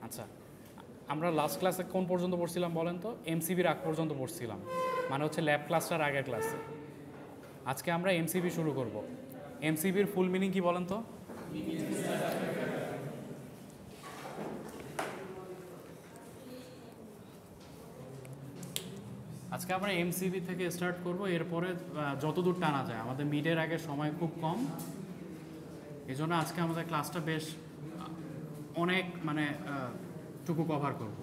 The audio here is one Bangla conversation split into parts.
আচ্ছা, আমরা লাস্ট ক্লাসে কোন পর্যন্ত পড়ছিলাম বলেন তো? এমসিবির আগ পর্যন্ত পড়ছিলাম, মানে হচ্ছে ল্যাব ক্লাসটার আগের ক্লাসে। আজকে আমরা এমসিবি শুরু করব। এমসিবির ফুল মিনিং কি বলেন তো? আজকে আমরা এমসিবি থেকে স্টার্ট করব, এরপরে যতদূর টানা যায়। আমাদের মিডের আগে সময় খুব কম, এই জন্য আজকে আমাদের ক্লাসটা বেশ অনেক মানে টুকু কভার করব।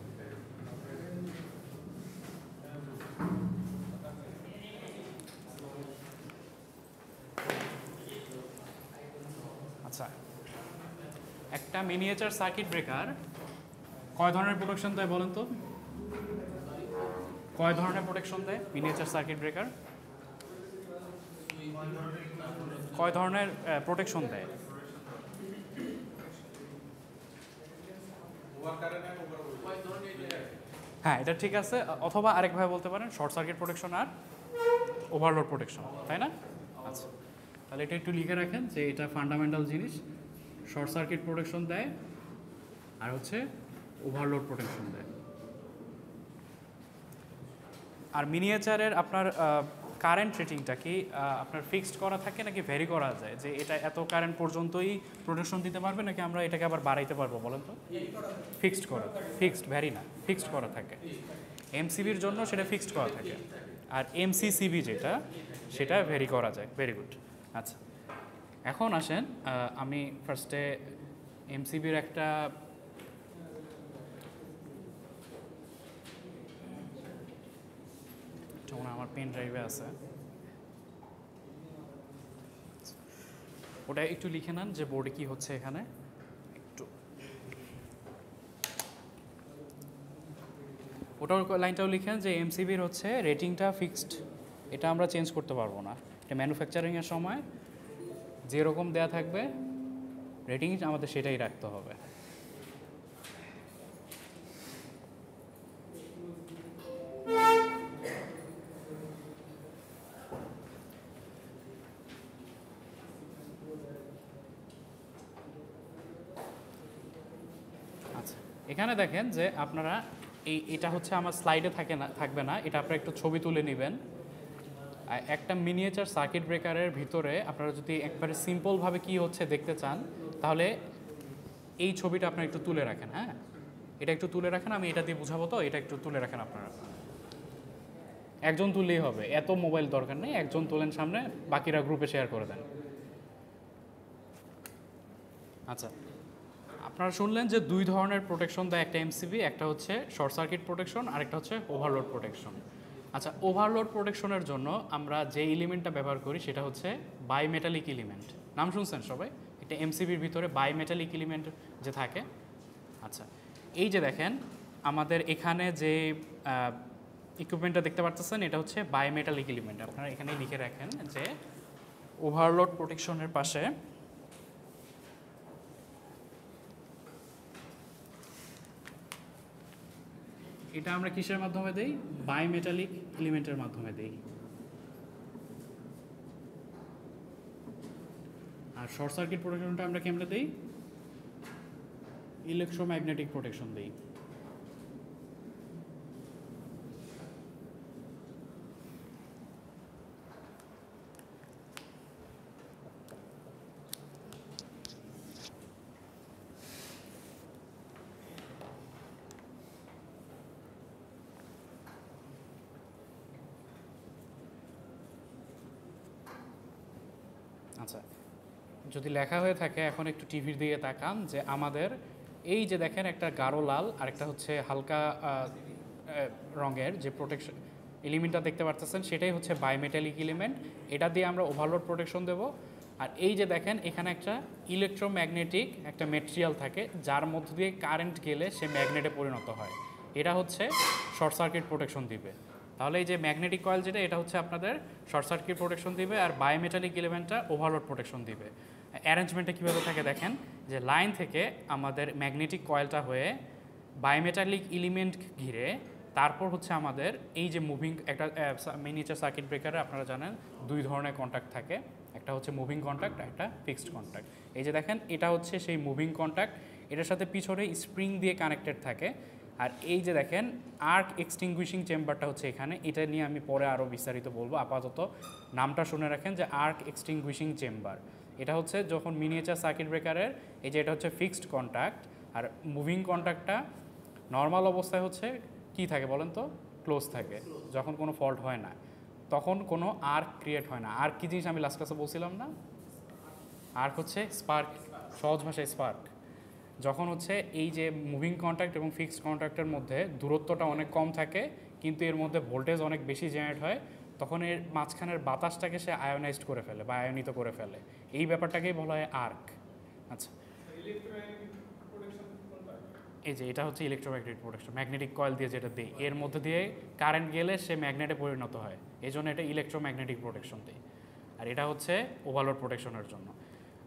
আচ্ছা, একটা মিনিয়েচার সার্কিট ব্রেকার কয় ধরনের প্রোটেকশন দেয় বলেন তো? কয় ধরনের প্রোটেকশন দেয় মিনিয়েচার সার্কিট ব্রেকার? কয় ধরনের প্রোটেকশন দেয়? হ্যাঁ, এটা ঠিক আছে, অথবা আরেকভাবে বলতে পারেন শর্ট সার্কিট প্রোটেকশন আর ওভারলোড প্রোটেকশন, তাই না? আচ্ছা, তাহলে এটা একটু লিখে রাখেন যে এটা ফান্ডামেন্টাল জিনিস। শর্ট সার্কিট প্রোটেকশন দেয় আর হচ্ছে ওভারলোড প্রোটেকশন দেয়। আর মিনিয়েচারের আপনার কারেন্ট রেটিংটা কি আপনার ফিক্সড করা থাকে নাকি ভ্যারি করা যায়, যে এটা এত কারেন্ট পর্যন্তই প্রোটেকশন দিতে পারবে, নাকি আমরা এটাকে আবার বাড়াইতে পারবো বলেন তো? ফিক্সড করা, ফিক্সড, ভ্যারি না, ফিক্সড করা থাকে। এমসিবির জন্য সেটা ফিক্সড করা থাকে, আর এমসিসিবি যেটা সেটা ভ্যারি করা যায়। Very good. আচ্ছা, এখন আসেন আমি ফার্স্টে এমসিবির একটা যেমন আমার পেন ড্রাইভে আছে, ওটা একটু লিখে নেন যে বোর্ডে কি হচ্ছে এখানে একটু। ওটার লাইনটাও লিখেন যে এমসিবির হচ্ছে রেটিংটা ফিক্সড, এটা আমরা চেঞ্জ করতে পারবো না। এটা ম্যানুফ্যাকচারিংয়ের সময় যেরকম দেয়া থাকবে রেটিং আমাদের সেটাই রাখতে হবে। আচ্ছা, এখানে দেখেন যে আপনারা এটা হচ্ছে আমার স্লাইডে থাকবে না, এটা আপনারা একটু ছবি তুলে নেবেন। একটা মিনিয়েচার সার্কিট ব্রেকারের ভিতরে আপনারা যদি একবারে সিম্পলভাবে কি হচ্ছে দেখতে চান, তাহলে এই ছবিটা আপনারা একটু তুলে রাখেন। হ্যাঁ, এটা একটু তুলে রাখেন, আমি এটা দিয়ে বুঝাবো, তো এটা একটু তুলে রাখেন আপনারা। একজন তুললেই হবে, এত মোবাইল দরকার নেই, একজন তোলেন সামনে, বাকিরা গ্রুপে শেয়ার করে দেন। আচ্ছা, আপনারা শুনলেন যে দুই ধরনের প্রোটেকশন দেয় একটা এমসিবি, একটা হচ্ছে শর্ট সার্কিট প্রোটেকশন আর একটা হচ্ছে ওভারলোড প্রোটেকশন। আচ্ছা, ওভারলোড প্রোটেকশনের জন্য আমরা যে এলিমেন্টটা ব্যবহার করি সেটা হচ্ছে বাইমেটালিক এলিমেন্ট। নাম শুনছেন সবাই? একটা এমসিবির ভিতরে বাইমেটালিক এলিমেন্ট যে থাকে। আচ্ছা, এই যে দেখেন আমাদের এখানে যে ইকুইপমেন্টটা দেখতে পাচ্ছেন, এটা হচ্ছে বাইমেটালিক এলিমেন্ট। আপনারা এখানে লিখে রাখেন যে ওভারলোড প্রোটেকশনের পাশে এটা আমরা কিসের মাধ্যমে দেই? বাইমেটালিক এলিমেন্টের মাধ্যমে দেই। আর শর্ট সার্কিট প্রোটেকশনটা আমরা কেমনে দেই? ইলেকট্রোম্যাগনেটিক প্রোটেকশন দেই। আচ্ছা, যদি লেখা হয়ে থাকে এখন একটু টিভির দিকে তাকান, যে আমাদের এই যে দেখেন একটা গাঢ় লাল আর একটা হচ্ছে হালকা রঙের যে প্রোটেকশন এলিমেন্টটা দেখতে পাচ্ছেন, সেটাই হচ্ছে বাইমেটালিক এলিমেন্ট। এটা দিয়ে আমরা ওভারলোড প্রোটেকশন দেব। আর এই যে দেখেন এখানে একটা ইলেকট্রোম্যাগনেটিক একটা মেটেরিয়াল থাকে, যার মধ্য দিয়ে কারেন্ট গেলে সে ম্যাগনেটে পরিণত হয়, এটা হচ্ছে শর্ট সার্কিট প্রোটেকশন দিবে। তাহলে এই যে ম্যাগনেটিক কয়েল যেটা, এটা হচ্ছে আপনাদের শর্ট সার্কিট প্রোটেকশন দিবে, আর বায়োমেটালিক এলিমেন্টটা ওভারলোড প্রোটেকশন দিবে। অ্যারেঞ্জমেন্টটা কীভাবে থাকে দেখেন, যে লাইন থেকে আমাদের ম্যাগনেটিক কয়েলটা হয়ে বায়োমেটালিক এলিমেন্ট ঘিরে, তারপর হচ্ছে আমাদের এই যে মুভিং একটা মিনিয়েচার সার্কিট ব্রেকারে আপনারা জানেন দুই ধরনের কন্ট্যাক্ট থাকে, একটা হচ্ছে মুভিং কন্ট্যাক্ট, একটা ফিক্সড কন্ট্যাক্ট। এই যে দেখেন এটা হচ্ছে সেই মুভিং কন্ট্যাক্ট, এটার সাথে পিছনে স্প্রিং দিয়ে কানেক্টেড থাকে। আর এই যে দেখেন আর্ক এক্সটিংগুইশিং চেম্বারটা হচ্ছে এখানে, এটা নিয়ে আমি পরে আরও বিস্তারিত বলবো, আপাতত নামটা শুনে রাখেন যে আর্ক এক্সটিংগুইশিং চেম্বার। এটা হচ্ছে যখন মিনিয়েচার সার্কিট ব্রেকারের এই যে এটা হচ্ছে ফিক্সড কন্ট্যাক্ট, আর মুভিং কন্ট্যাক্টটা নর্মাল অবস্থায় হচ্ছে কি থাকে বলেন তো, ক্লোজ থাকে। যখন কোনো ফল্ট হয় না তখন কোনো আর্ক ক্রিয়েট হয় না। আর্ক কী জিনিস আমি লাস্ট ক্লাসে বলছিলাম না, আর্ক হচ্ছে স্পার্ক, সহজ ভাষায় স্পার্ক। যখন হচ্ছে এই যে মুভিং কন্ট্যাক্ট এবং ফিক্সড কন্ট্যাক্টের মধ্যে দূরত্বটা অনেক কম থাকে কিন্তু এর মধ্যে ভোল্টেজ অনেক বেশি জেনারেট হয়, তখন এর মাঝখানের বাতাসটাকে সে আয়োনাইজড করে ফেলে বা আয়নিত করে ফেলে, এই ব্যাপারটাকেই বলা হয় আর্ক। আচ্ছা, এই যে এটা হচ্ছে ইলেকট্রোম্যাগনেটিক প্রোটেকশন, ম্যাগনেটিক কয়েল দিয়ে যেটা দিই এর মধ্যে দিয়ে কারেন্ট গেলে সে ম্যাগনেটে পরিণত হয়, এই জন্য এটা ইলেকট্রোম্যাগনেটিক প্রোটেকশন দিই। আর এটা হচ্ছে ওভারলোড প্রোটেকশনের জন্য।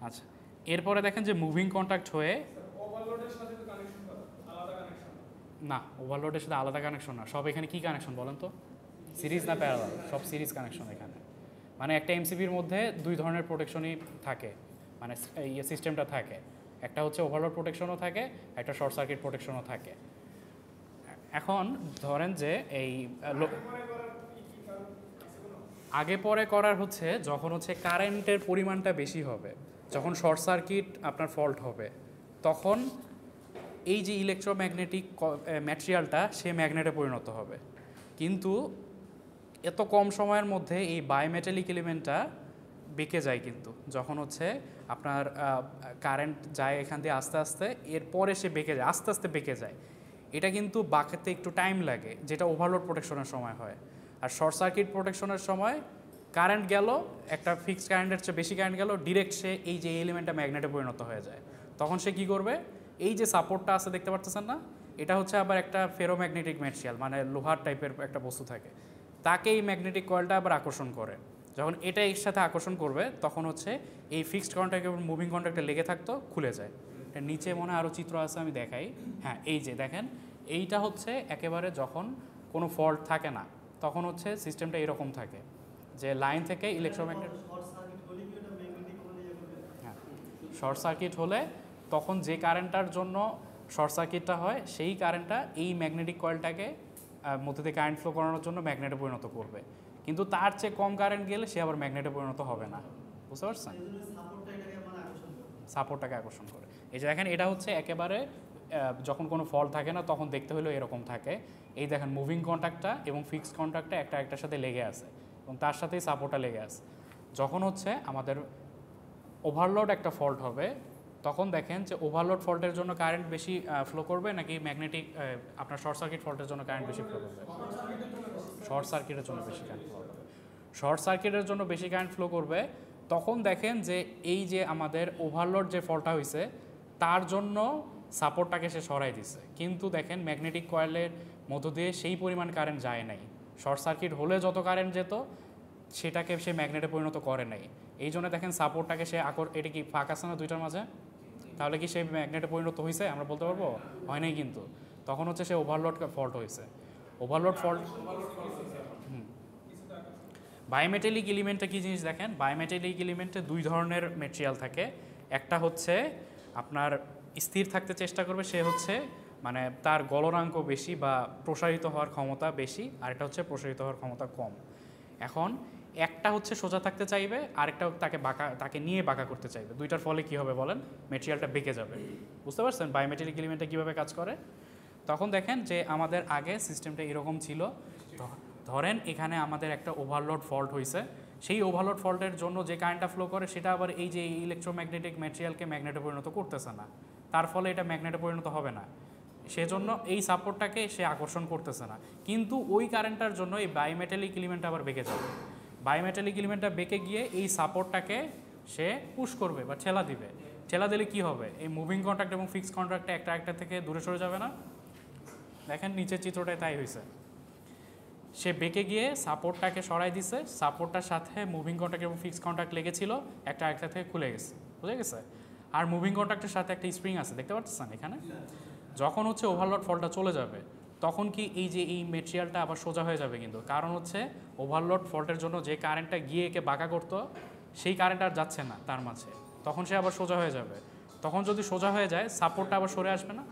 আচ্ছা, এরপরে দেখেন যে মুভিং কন্ট্যাক্ট হয়ে না, ওভারলোডের সাথে আলাদা কানেকশন না, সব এখানে কি কানেকশন বলেন তো, সিরিজ না প্যারালাল, সব সিরিজ কানেকশন এখানে। মানে একটা এমসিবির মধ্যে দুই ধরনের প্রোটেকশনই থাকে, মানে এই সিস্টেমটা থাকে, একটা হচ্ছে ওভারলোড প্রোটেকশনও থাকে, একটা শর্ট সার্কিট প্রোটেকশনও থাকে। এখন ধরেন যে এই আগে পরে করার হচ্ছে যখন হচ্ছে কারেন্টের পরিমাণটা বেশি হবে, যখন শর্ট সার্কিট আপনার ফল্ট হবে, তখন এই যে ইলেকট্রোম্যাগনেটিক ম্যাটেরিয়ালটা সে ম্যাগনেটে পরিণত হবে। কিন্তু এত কম সময়ের মধ্যে এই বায়োমেটালিক এলিমেন্টটা বেঁকে যায়, কিন্তু যখন হচ্ছে আপনার কারেন্ট যায় এখান দিয়ে আস্তে আস্তে, এরপরে সে বেঁকে যায়, আস্তে আস্তে বেঁকে যায়। এটা কিন্তু বাঁকাতে একটু টাইম লাগে, যেটা ওভারলোড প্রোটেকশনের সময় হয়। আর শর্ট সার্কিট প্রোটেকশনের সময় কারেন্ট গেল, একটা ফিক্সড কারেন্টের চেয়ে বেশি কারেন্ট গেল, ডিরেক্ট সে এই যে এলিমেন্টটা ম্যাগনেটে পরিণত হয়ে যায়। তখন সে কী করবে, এই যে সাপোর্টটা আছে দেখতে পারতেছেন না, এটা হচ্ছে আবার একটা ফেরোম্যাগনেটিক ম্যাটেরিয়াল, মানে লোহার টাইপের একটা বস্তু থাকে, তাকে এই ম্যাগনেটিক কয়েলটা আবার আকর্ষণ করে। যখন এটা এর সাথে আকর্ষণ করবে তখন হচ্ছে এই ফিক্সড কন্ট্যাক্ট এবং মুভিং কন্ট্যাক্টে লেগে থাকতো, খুলে যায়। এটা নিচে মনে হয় আরও চিত্র আছে, আমি দেখাই। হ্যাঁ, এই যে দেখেন, এইটা হচ্ছে একেবারে যখন কোনো ফল্ট থাকে না, তখন হচ্ছে সিস্টেমটা এরকম থাকে যে লাইন থেকে ইলেকট্রোম্যাগনেট, হ্যাঁ, শর্ট সার্কিট হলে তখন যে কারেন্টটার জন্য শর্ট সার্কিটটা হয় সেই কারেন্টটা এই ম্যাগনেটিক কয়েলটাকে মধ্যে দিয়ে কারেন্ট ফ্লো করানোর জন্য ম্যাগনেটে পরিণত করবে। কিন্তু তার চেয়ে কম কারেন্ট গেলে সে আবার ম্যাগনেটে পরিণত হবে না, বুঝতে পারছেন? সাপোর্টটাকে আকর্ষণ করে। এই যে দেখেন, এটা হচ্ছে একেবারে যখন কোনো ফল্ট থাকে না তখন দেখতে হলেও এরকম থাকে। এই দেখেন মুভিং কন্ট্যাক্টটা এবং ফিক্সড কন্ট্যাক্টটা একটা একটার সাথে লেগে আছে এবং তার সাথেই সাপোর্টটা লেগে আছে। যখন হচ্ছে আমাদের ওভারলোড একটা ফল্ট হবে, তখন দেখেন যে ওভারলোড ফল্টের জন্য কারেন্ট বেশি ফ্লো করবে নাকি ম্যাগনেটিক আপনার শর্ট সার্কিট ফল্টের জন্য কারেন্ট বেশি ফ্লো করবে? শর্ট সার্কিটের জন্য বেশি কারেন্ট ফ্লো করবে। শর্ট সার্কিটের জন্য বেশি কারেন্ট ফ্লো করবে। তখন দেখেন যে এই যে আমাদের ওভারলোড যে ফল্টটা হয়েছে তার জন্য সাপোর্টটাকে সে সরাই দিছে, কিন্তু দেখেন ম্যাগনেটিক কয়েলের মধ্য দিয়ে সেই পরিমাণ কারেন্ট যায় নাই। শর্ট সার্কিট হলে যত কারেন্ট যেত সেটাকে সে ম্যাগনেটে পরিণত করে নাই। এই জন্য দেখেন সাপোর্টটাকে সে এটা কি ফাঁক আছে না দুইটার মাঝে, তাহলে কি সে ম্যাগনেটে পরিণত হয়েছে আমরা বলতে পারবো? হয় নাই কিন্তু। তখন হচ্ছে সে ওভারলোড ফল্ট হয়েছে। ওভারলোড ফল্ট, বায়োমেটালিক এলিমেন্টটা কী জিনিস দেখেন, বায়োমেটালিক এলিমেন্টে দুই ধরনের ম্যাটেরিয়াল থাকে। একটা হচ্ছে আপনার স্থির থাকতে চেষ্টা করবে, সে হচ্ছে মানে তার গলনাঙ্ক বেশি বা প্রসারিত হওয়ার ক্ষমতা বেশি, আরেকটা হচ্ছে প্রসারিত হওয়ার ক্ষমতা কম। এখন একটা হচ্ছে সোজা থাকতে চাইবে, আরেকটা তাকে নিয়ে বাঁকা করতে চাইবে। দুইটার ফলে কী হবে বলেন, ম্যাটেরিয়ালটা বেঁকে যাবে। বুঝতে পারছেন বায়োমেটালিক এলিমেন্টটা কীভাবে কাজ করে? তখন দেখেন যে আমাদের আগে সিস্টেমটা এরকম ছিল, ধরেন এখানে আমাদের একটা ওভারলোড ফল্ট হয়েছে, সেই ওভারলোড ফল্টের জন্য যে কারেন্টটা ফ্লো করে সেটা আবার এই যে ইলেকট্রোম্যাগনেটিক ম্যাটেরিয়ালকে ম্যাগনেটে পরিণত করতেছে না, তার ফলে এটা ম্যাগনেটে পরিণত হবে না, সেজন্য এই সাপোর্টটাকে সে আকর্ষণ করতেছে না। কিন্তু ওই কারেন্টটার জন্য এই বায়োমেটালিক এলিমেন্টটা আবার বেঁকে যাবে। বায়োমেটালিক এলিমেন্টটা বেঁকে গিয়ে এই সাপোর্টটাকে সে পুশ করবে বা ঠেলা দিবে। ঠেলা দিলে কি হবে, এই মুভিং কন্ট্যাক্ট এবং ফিক্সড কন্ট্যাক্টটা একটা থেকে দূরে সরে যাবে না? দেখেন নিচের চিত্রটায় তাই হয়েছে। সে বেঁকে গিয়ে সাপোর্টটাকে সরাই দিছে, সাপোর্টটার সাথে মুভিং কন্ট্যাক্ট এবং ফিক্সড কন্ট্যাক্ট লেগেছিল, একটা থেকে খুলে গেছে, বুঝে গেছে? আর মুভিং কন্ট্যাক্টের সাথে একটা স্প্রিং আছে, দেখতে পাচ্ছেন এখানে। যখন হচ্ছে ওভারলোড ফল্টটা চলে যাবে তখন কি এই যে এই ম্যাটেরিয়ালটা আবার সোজা হয়ে যাবে, কিন্তু কারণ হচ্ছে ওভারলোড ফল্টের জন্য যে কারেন্টটা গিয়ে একে বাঁকা করতো সেই কারেন্ট আর যাচ্ছে না তার মাঝে, তখন সে আবার সোজা হয়ে যাবে। তখন যদি সোজা হয়ে যায় সাপোর্টটা আবার সরে আসবে না?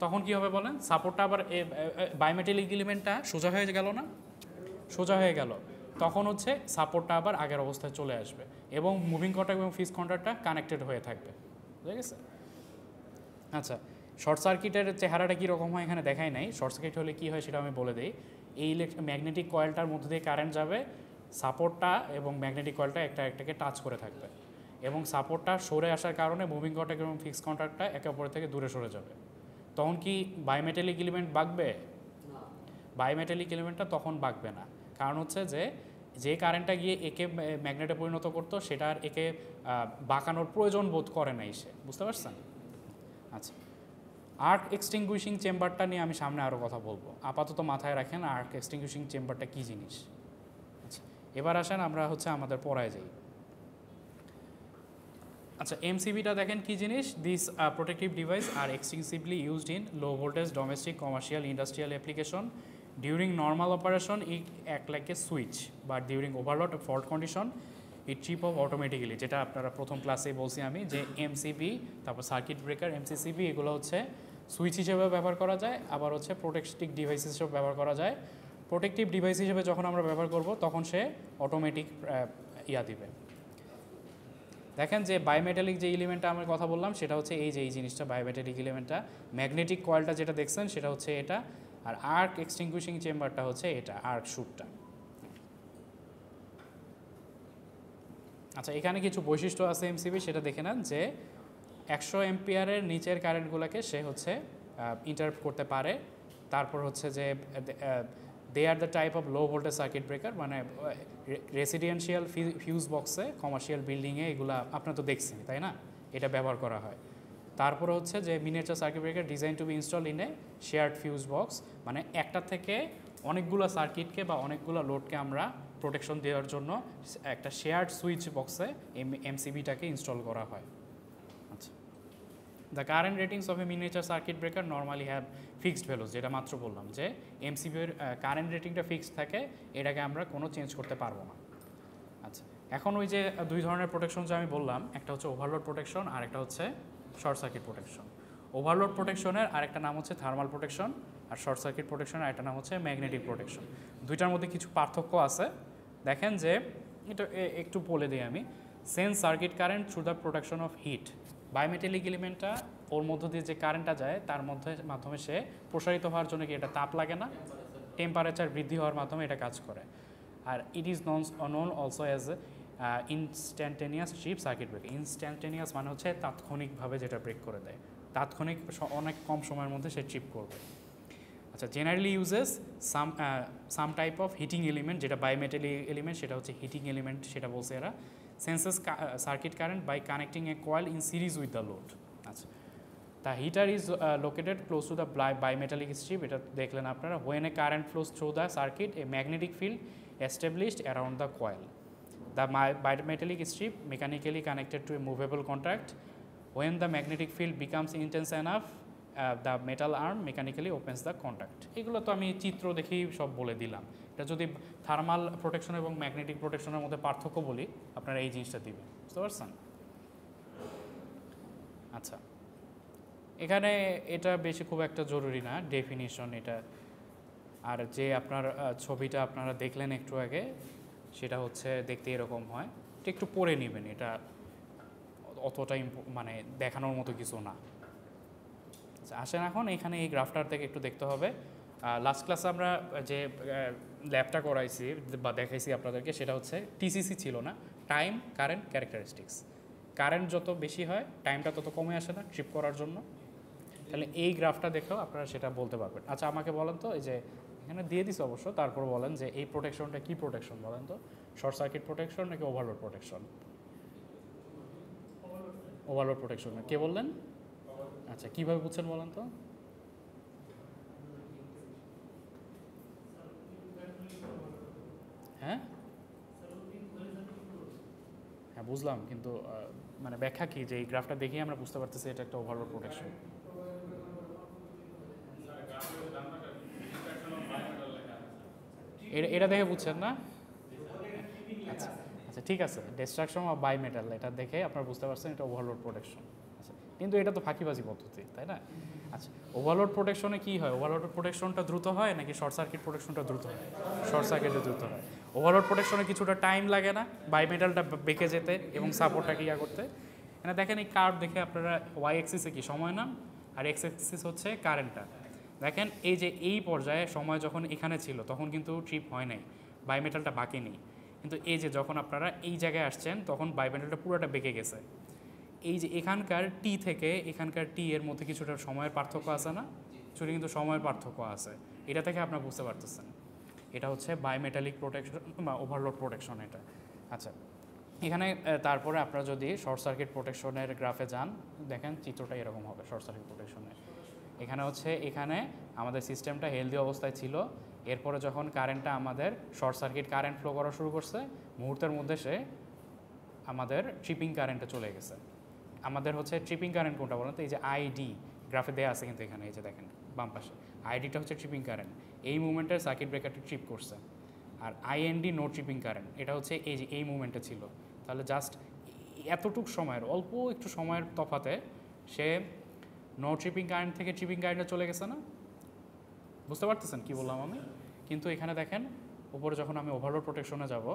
তখন কি হবে বলেন? সাপোর্টটা আবার বায়োমেটালিক এলিমেন্টটা সোজা হয়ে গেল না? সোজা হয়ে গেল, তখন হচ্ছে সাপোর্টটা আবার আগের অবস্থায় চলে আসবে এবং মুভিং কন্ট্যাক্ট এবং ফিক্সড কন্ট্যাক্টটা কানেক্টেড হয়ে থাকবে। বুঝে গেছে? আচ্ছা, শর্ট সার্কিটের চেহারাটা কীরকম হয় এখানে দেখাই নাই। শর্ট সার্কিট হলে কী হয় সেটা আমি বলে দিই। এই ম্যাগনেটিক কয়েলটার মধ্যে দিয়ে কারেন্ট যাবে, সাপোর্টটা এবং ম্যাগনেটিক কয়েলটা একটা একটাকে টাচ করে থাকবে এবং সাপোর্টটা সরে আসার কারণে মুভিং কন্ট্যাক্ট এবং ফিক্সড কন্ট্যাক্টটা একে অপরের থেকে দূরে সরে যাবে। তখন কি বায়োমেটালিক এলিমেন্ট বাঁকবে? বায়োমেটালিক এলিমেন্টটা তখন বাঁকবে না, কারণ হচ্ছে যে কারেন্টটা গিয়ে একে ম্যাগনেটে পরিণত করতো সেটা আর একে বাঁকানোর প্রয়োজন বোধ করে নাই সে। বুঝতে পারছেন? আচ্ছা, আর্ক এক্সটিংগুইশিং চেম্বারটা নিয়ে আমি সামনে আরও কথা বলবো, আপাতত মাথায় রাখেন আর্ক এক্সটিংগুইশিং চেম্বারটা কী জিনিস। আচ্ছা, এবার আসেন আমরা হচ্ছে আমাদের পড়ায় যাই। আচ্ছা, এমসিবিটা দেখেন কী জিনিস। This protective device are extensively used in low voltage domestic commercial industrial application. During normal operation it act like a switch, but during overload fault condition it চিপ অফ অটোমেটিক্যালি। যেটা আপনারা প্রথম ক্লাসেই বলছি আমি, যে এমসিবি, তারপর সার্কিট ব্রেকার, এমসিসিবি, এগুলো হচ্ছে সুইচ হিসেবে ব্যবহার করা যায়, আবার হচ্ছে প্রোটেক্টিভ ডিভাইস হিসেবে ব্যবহার করা যায়। প্রোটেক্টিভ ডিভাইস হিসেবে যখন আমরা ব্যবহার করব তখন সে অটোমেটিক দিবে। দেখেন যে বায়োমেটালিক যে এলিমেন্টটা আমরা কথা বললাম সেটা হচ্ছে এই জিনিসটা, বায়োমেটালিক এলিমেন্টটা। ম্যাগনেটিক কয়েলটা যেটা দেখছেন সেটা হচ্ছে এটা, আর আর্ক এক্সটিংগুইশিং চেম্বারটা হচ্ছে এটা, আর্ক শুটটা। আচ্ছা, এখানে কিছু বৈশিষ্ট্য আছে এমসিবি, সেটা দেখে নেন। যে 100 এম্পিয়ারের নিচের কারেন্টগুলোকে সে হচ্ছে ইন্টারাপ্ট করতে পারে। তারপর হচ্ছে যে they are the type of low voltage circuit breaker, মানে রেসিডেন্সিয়াল ফিউজ বক্সে, কমার্শিয়াল বিল্ডিংয়ে এগুলা আপনারা তো দেখছেন, তাই না? এটা ব্যবহার করা হয়। তারপরে হচ্ছে যে miniature circuit breaker design to be install in a shared fuse box, মানে একটা থেকে অনেকগুলো সার্কিটকে বা অনেকগুলো লোডকে আমরা প্রোটেকশন দেওয়ার জন্য একটা শেয়ার্ড সুইচ বক্সে এমসিবিটাকে ইনস্টল করা হয়। আচ্ছা, the current ratings of A miniature circuit breaker normally have fixed values, যেটা মাত্র বললাম যে এমসিবির কারেন্ট রেটিংটা ফিক্সড থাকে, এটাকে আমরা কোনো চেঞ্জ করতে পারবো না। আচ্ছা, এখন ওই যে দুই ধরনের প্রোটেকশন যে আমি বললাম, একটা হচ্ছে ওভারলোড প্রোটেকশন আর একটা হচ্ছে শর্ট সার্কিট প্রোটেকশন। ওভারলোড প্রোটেকশনের আরেকটা নাম হচ্ছে থার্মাল প্রোটেকশন, আর শর্ট সার্কিট প্রোটেকশনের আরেকটা নাম হচ্ছে ম্যাগনেটিক প্রোটেকশন। দুইটার মধ্যে কিছু পার্থক্য আছে। দেখেন যে এটা একটু বলে দিই আমি। Sense circuit current through the protection of heat. Bimetallic এলিমেন্টটা ওর মধ্য দিয়ে যে কারেন্টটা যায় তার মাধ্যমে সে প্রসারিত হওয়ার জন্য কি এটা তাপ লাগে না, টেম্পারেচার বৃদ্ধি হওয়ার মাধ্যমে এটা কাজ করে। আর it is non also as instantaneous trip circuit break. Instantaneous মানে হচ্ছে তাৎক্ষণিকভাবে যেটা ব্রেক করে দেয়, তাৎক্ষণিক অনেক কম সময়ের মধ্যে সে ট্রিপ করবে। আচ্ছা, generally uses some type of heating element, যেটা বায়োমেটালিক এলিমেন্ট সেটা হচ্ছে হিটিং এলিমেন্ট, সেটা বলছে এরা। Senses circuit current by connecting a coil in series with the load. আচ্ছা, the heater is located close to the bimetallic strip, এটা দেখলেন আপনারা। When a current flows through the circuit a magnetic field established around the coil. The bimetallic strip mechanically connected to a movable contact. When the magnetic field becomes intense enough, the metal arm mechanically opens the contact. এগুলো তো আমি চিত্র দেখেই সব বলে দিলাম। এটা যদি থার্মাল প্রোটেকশন এবং ম্যাগনেটিক প্রোটেকশনের মধ্যে পার্থক্য বলি, আপনারা এই জিনিসটা দিবেন। বুঝতে পারছেন? আচ্ছা, এখানে এটা বেশি খুব একটা জরুরি না ডেফিনিশন এটা। আর যে আপনার ছবিটা আপনারা দেখলেন একটু আগে, সেটা হচ্ছে দেখতে এরকম হয়, এটা একটু পড়ে নেবেন, এটা অতটাই মানে দেখানোর মতো কিছু না। আচ্ছা, আসেন এখন এখানে এই গ্রাফটার থেকে একটু দেখতে হবে। লাস্ট ক্লাসে আমরা যে ল্যাবটা করাইছি বা দেখাইছি আপনাদেরকে, সেটা হচ্ছে টিসিসি ছিল না, টাইম কারেন্ট ক্যারেক্টারিস্টিক্স। কারেন্ট যত বেশি হয় টাইমটা তত কমে আসে না ট্রিপ করার জন্য। তাহলে এই গ্রাফটা দেখেও আপনারা সেটা বলতে পারবেন। আচ্ছা, আমাকে বলেন তো, এই যে এখানে দিয়ে দিছে অবশ্য, তারপর বলেন যে এই প্রোটেকশনটা কি প্রোটেকশন বলেন তো? শর্ট সার্কিট প্রোটেকশন নাকি ওভারলোড প্রোটেকশন? ওভারলোড প্রোটেকশন কে বললেন? আচ্ছা, কীভাবে বুঝছেন বলেন তো? হ্যাঁ হ্যাঁ বুঝলাম, কিন্তু মানে ব্যাখ্যা কি, যে এই গ্রাফটা দেখেই আমরা বুঝতে পারতেছি এটা একটা ওভারলোড প্রোটেকশন। এটা দেখে বুঝছেন না? আচ্ছা আচ্ছা, আচ্ছা ঠিক আছে, ডিস্ট্রাকশন অফ বাই মেটাল এটা দেখে আপনারা বুঝতে পারছেন এটা ওভারলোড প্রোটেকশন। আচ্ছা কিন্তু এটা তো ফাঁকিবাজি পদ্ধতি, তাই না? আচ্ছা ওভারলোড প্রোটেকশনে কী হয়, ওভারলোড প্রোটেকশনটা দ্রুত হয় নাকি শর্ট সার্কিট প্রোটেকশনটা দ্রুত হয়? শর্ট সার্কিটে দ্রুত হয়। ওভারলোড প্রোটেকশনে কিছুটা টাইম লাগে না বাই মেটালটা বেঁকে যেতে এবং সাপোর্টটাকে ইয়া করতে? এখানে দেখেন এই কার্ভ দেখে আপনারা ওয়াই এক্সিসে কি সময় নাম আর এক্স এক্সিস হচ্ছে কারেন্টটা। দেখেন এই যে এই পর্যায়ে সময় যখন এখানে ছিল তখন কিন্তু ট্রিপ হয় নাই, বাই মেটালটা বাঁকে নেই। কিন্তু এই যে যখন আপনারা এই জায়গায় আসছেন তখন বাই মেটালটা পুরোটা বেঁকে গেছে। এই যে এখানকার টি থেকে এখানকার টি এর মধ্যে কিছুটা সময়ের পার্থক্য আছে না? কিছুটা কিন্তু সময়ের পার্থক্য আছে, এটা থেকে আপনারা বুঝতে পারতেছেন। এটা হচ্ছে বায়োমেটালিক প্রোটেকশন বা ওভারলোড প্রোটেকশন এটা। আচ্ছা এখানে তারপরে আপনারা যদি শর্ট সার্কিট প্রোটেকশনের গ্রাফে যান, দেখেন চিত্রটা এরকম হবে শর্ট সার্কিট প্রোটেকশনের। এখানে হচ্ছে এখানে আমাদের সিস্টেমটা হেলদি অবস্থায় ছিল, এরপরে যখন কারেন্টটা আমাদের শর্ট সার্কিট কারেন্ট ফ্লো করা শুরু করছে মুহূর্তের মধ্যে সে আমাদের ট্রিপিং কারেন্টে চলে গেছে। আমাদের হচ্ছে ট্রিপিং কারেন্ট কোনটা বলেন তো? এই যে আইডি গ্রাফে দেওয়া আছে কিন্তু এখানে, এই যে দেখেন বাম পাশে আইডিটা হচ্ছে ট্রিপিং কারেন্ট, এই মুভমেন্টের সার্কিট ব্রেকারটা ট্রিপ করছে। আর আইএনডি নো ট্রিপিং কারেন্ট এটা হচ্ছে এই যে এই মুভমেন্টে ছিল। তাহলে জাস্ট এতটুক সময়ের অল্প একটু সময়ের তফাতে সে নো ট্রিপিং কারেন্ট থেকে ট্রিপিং কারেন্টে চলে গেছে না? বুঝতে পারতেছেন কি বললাম আমি? কিন্তু এখানে দেখেন উপরে যখন আমি ওভারলোড প্রোটেকশনে যাব,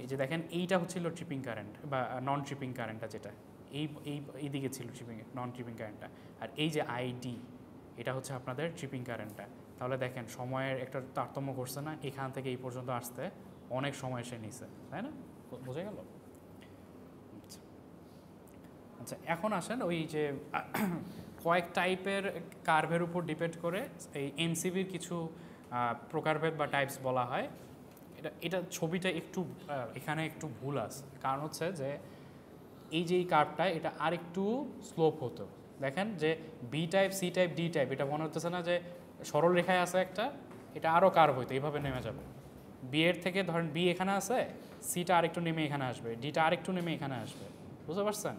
এই যে দেখেন এইটা হচ্ছিল ট্রিপিং কারেন্ট বা নন ট্রিপিং কারেন্টটা, যেটা এই দিকে ছিল ট্রিপিং নন ট্রিপিং কারেন্টটা, আর এই যে আইডি এটা হচ্ছে আপনাদের ট্রিপিং কারেন্টটা। তাহলে দেখেন সময়ের একটা তারতম্য করছে না? এখান থেকে এই পর্যন্ত আসতে অনেক সময় সে নিছে, তাই না? বোঝা গেল? আচ্ছা এখন আসেন ওই যে কয়েক টাইপের কার্ভের উপর ডিপেন্ড করে এই এমসিবির কিছু প্রকারভেদ বা টাইপস বলা হয়। এটা ছবিটা একটু এখানে একটু ভুল আছে, কারণ হচ্ছে যে এই যে এই কার্ভটা এটা আর একটু স্লোপ হতো। দেখেন যে B type, C type, D type, এটা মনে হতেছে না যে সরল রেখায় আছে একটা? এটা আরও কার্ভ হইতো, এইভাবে নেমে যাবে। বি এর থেকে ধরেন বি এখানে আছে, সিটা আরেকটু নেমে এখানে আসবে, ডিটা আরেকটু নেমে এখানে আসবে। বুঝতে পারছেন?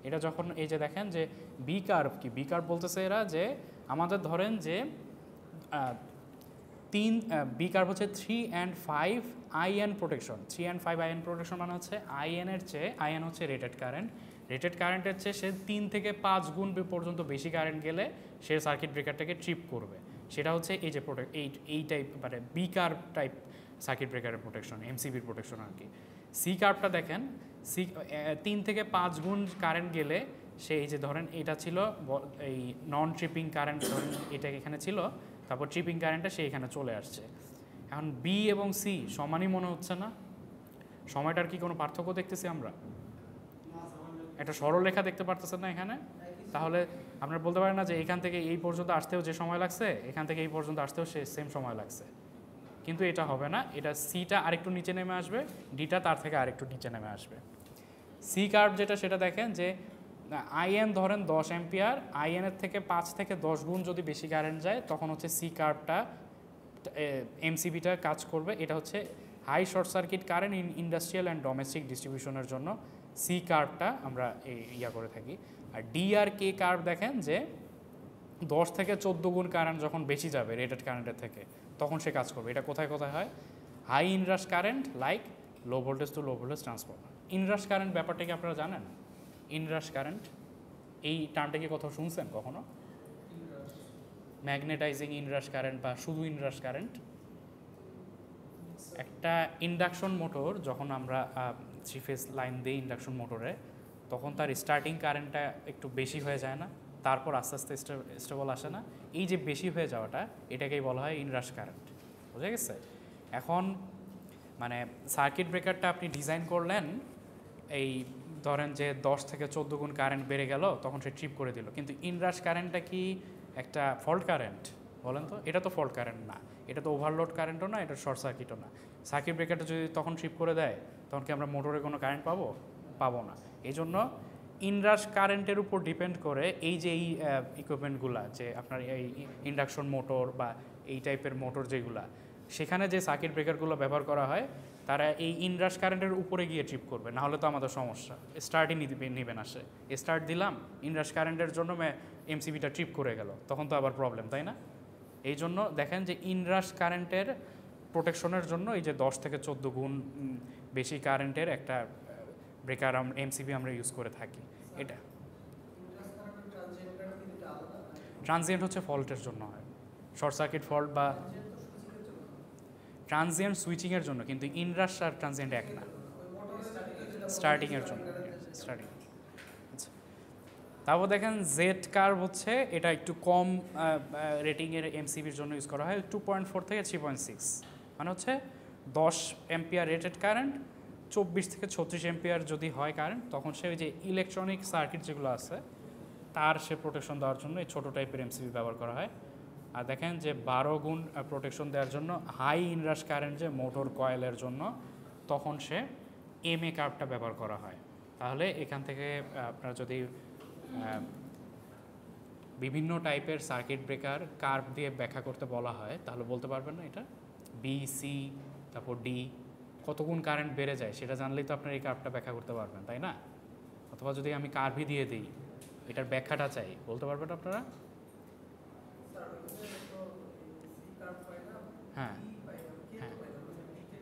এটা যখন এই যে দেখেন যে বি কার্ভ কি, বি কার্ভ বলতেছে এরা যে আমাদের ধরেন যে বি কার্ভ হচ্ছে 3 and 5 in protection. 3 and 5 in protection মানে হচ্ছে আইএনের চেয়ে, আইএন হচ্ছে রেটেড কারেন্ট, রেটেড কারেন্টের চেয়ে সে 3 থেকে 5 গুণ পর্যন্ত বেশি কারেন্ট গেলে সে সার্কিট ব্রেকারটাকে ট্রিপ করবে। সেটা হচ্ছে এই যে এই টাইপ মানে বি কার্ভ টাইপ সার্কিট ব্রেকারের প্রোটেকশন, এমসিবির প্রোটেকশন আর কি। সি কার্ভটা দেখেন, সি 3 থেকে 5 গুণ কারেন্ট গেলে সে এই যে ধরেন এটা ছিল এই নন ট্রিপিং কারেন্ট, ধরেন এটা এখানে ছিল, তারপর ট্রিপিং কারেন্টটা সে এখানে চলে আসছে। এখন বি এবং সি সমানই মনে হচ্ছে না? সময়টার কি কোনো পার্থক্য দেখতেছি আমরা? একটা সরল রেখা দেখতে পারতেছেন না এখানে? তাহলে আপনারা বলতে পারেন না যে এখান থেকে এই পর্যন্ত আসতেও যে সময় লাগছে এখান থেকে এই পর্যন্ত আসতেও সে সেম সময় লাগছে? কিন্তু এটা হবে না, এটা সিটা আরেকটু নিচে নেমে আসবে, ডিটা তার থেকে আরেকটু নিচে নেমে আসবে। সি কার্ভ যেটা সেটা দেখেন যে আইএন ধরেন 10 অ্যাম্পিয়ার, আইএনের থেকে 5 থেকে 10 গুণ যদি বেশি কারেন্ট যায় তখন হচ্ছে সি কার্ভটা এমসিবিটা কাজ করবে। এটা হচ্ছে high short circuit current industrial and domestic ডিস্ট্রিবিউশনের জন্য সি কার্ভটা আমরা ইয়া করে থাকি। আর ডি আর কে কার্ভ দেখেন যে 10 থেকে 14 গুণ কারেন্ট যখন বেশি যাবে রেটেড কারেন্টের থেকে তখন সে কাজ করবে। এটা কোথায় কোথায় হয়? High inrush current like low voltage to low voltage transformer. Inrush current ব্যাপারটা কি আপনারা জানেন? ইনরাশ কারেন্ট এই টার্মটা কি কোথাও শুনছেন কখনো? ম্যাগনেটাইজিং ইনরাশ কারেন্ট বা শুধু ইনরাশ কারেন্ট। একটা ইন্ডাকশন মোটর যখন আমরা 3 ফেজ লাইন দিই ইন্ডাকশন মোটরে, তখন তার স্টার্টিং কারেন্টটা একটু বেশি হয়ে যায় না? তারপর আস্তে আস্তে স্টেবল আসে না? এই যে বেশি হয়ে যাওয়াটা এটাকেই বলা হয় ইনরাশ কারেন্ট। বুঝা গেছে? এখন মানে সার্কিট ব্রেকারটা আপনি ডিজাইন করলেন, এই ধরেন যে 10 থেকে 14 গুণ কারেন্ট বেড়ে গেল তখন সে ট্রিপ করে দিল, কিন্তু ইনরাশ কারেন্টটা কি একটা ফল্ট কারেন্ট? বলেন তো, এটা তো ফল্ট কারেন্ট না, এটা তো ওভারলোড কারেন্টও না, এটা শর্ট সার্কিটও না। সার্কিট ব্রেকারটা যদি তখন ট্রিপ করে দেয় তখন কি আমরা মোটরে কোনো কারেন্ট পাবো না। এই জন্য ইনরাশ কারেন্টের উপর ডিপেন্ড করে এই যে এই ইকুইপমেন্টগুলা, যে আপনার এই ইন্ডাকশন মোটর বা এই টাইপের মোটর যেগুলা, সেখানে যে সার্কিট ব্রেকারগুলো ব্যবহার করা হয় তারা এই ইনরাশ কারেন্টের উপরে গিয়ে ট্রিপ করবে, না হলে তো আমাদের সমস্যা। স্টার্টই নেবে না, সে স্টার্ট দিলাম ইনরাশ কারেন্টের জন্য এমসিবিটা ট্রিপ করে গেল, তখন তো আবার প্রবলেম, তাই না? এই জন্য দেখেন যে ইনরাশ কারেন্টের প্রোটেকশনের জন্য এই যে 10 থেকে 14 গুণ বেশি কারেন্টের একটা ব্রেকার এমসিবি আমরা ইউজ করে থাকি। এটা ট্রানজিয়েন্ট হচ্ছে ফল্টের জন্য হয়, শর্ট সার্কিট ফল্ট বা ট্রানজিয়েন্ট সুইচিংয়ের জন্য, কিন্তু ইনরাশ আর ট্রানজিয়েন্ট এক না, স্টার্টিংয়ের জন্য স্টার্টিং। আচ্ছা, তারপর দেখেন জেড কার্ভ হচ্ছে, এটা একটু কম রেটিংয়ের এমসিবির জন্য ইউজ করা হয়, 2.4 থেকে 3.6, মানে হচ্ছে 10 এম্পিয়ার রেটেড কারেন্ট, 24 থেকে 36 এম্পিয়ার যদি হয় কারেন্ট, তখন সে ওই যে ইলেকট্রনিক সার্কিট যেগুলো আছে তার সে প্রোটেকশন দেওয়ার জন্য এই ছোটো টাইপের এমসিবি ব্যবহার করা হয়। আর দেখেন যে 12 গুণ প্রোটেকশন দেওয়ার জন্য হাই ইনরাশ কারেন্ট যে মোটর কয়েলের জন্য, তখন সে এমএ কার্ভটা ব্যবহার করা হয়। তাহলে এখান থেকে আপনারা যদি বিভিন্ন টাইপের সার্কিট ব্রেকার কার্ভ দিয়ে ব্যাখ্যা করতে বলা হয়, তাহলে বলতে পারবেন না এটা বি, সি, তারপর ডি, কতগুণ কারেন্ট বেড়ে যায় সেটা জানলেই তো আপনার এই কার্ভটা ব্যাখ্যা করতে পারবেন, তাই না? অথবা যদি আমি কার্ভই দিয়ে দিই, এটার ব্যাখ্যাটা চাই, বলতে পারবেন আপনারা? হ্যাঁ হ্যাঁ,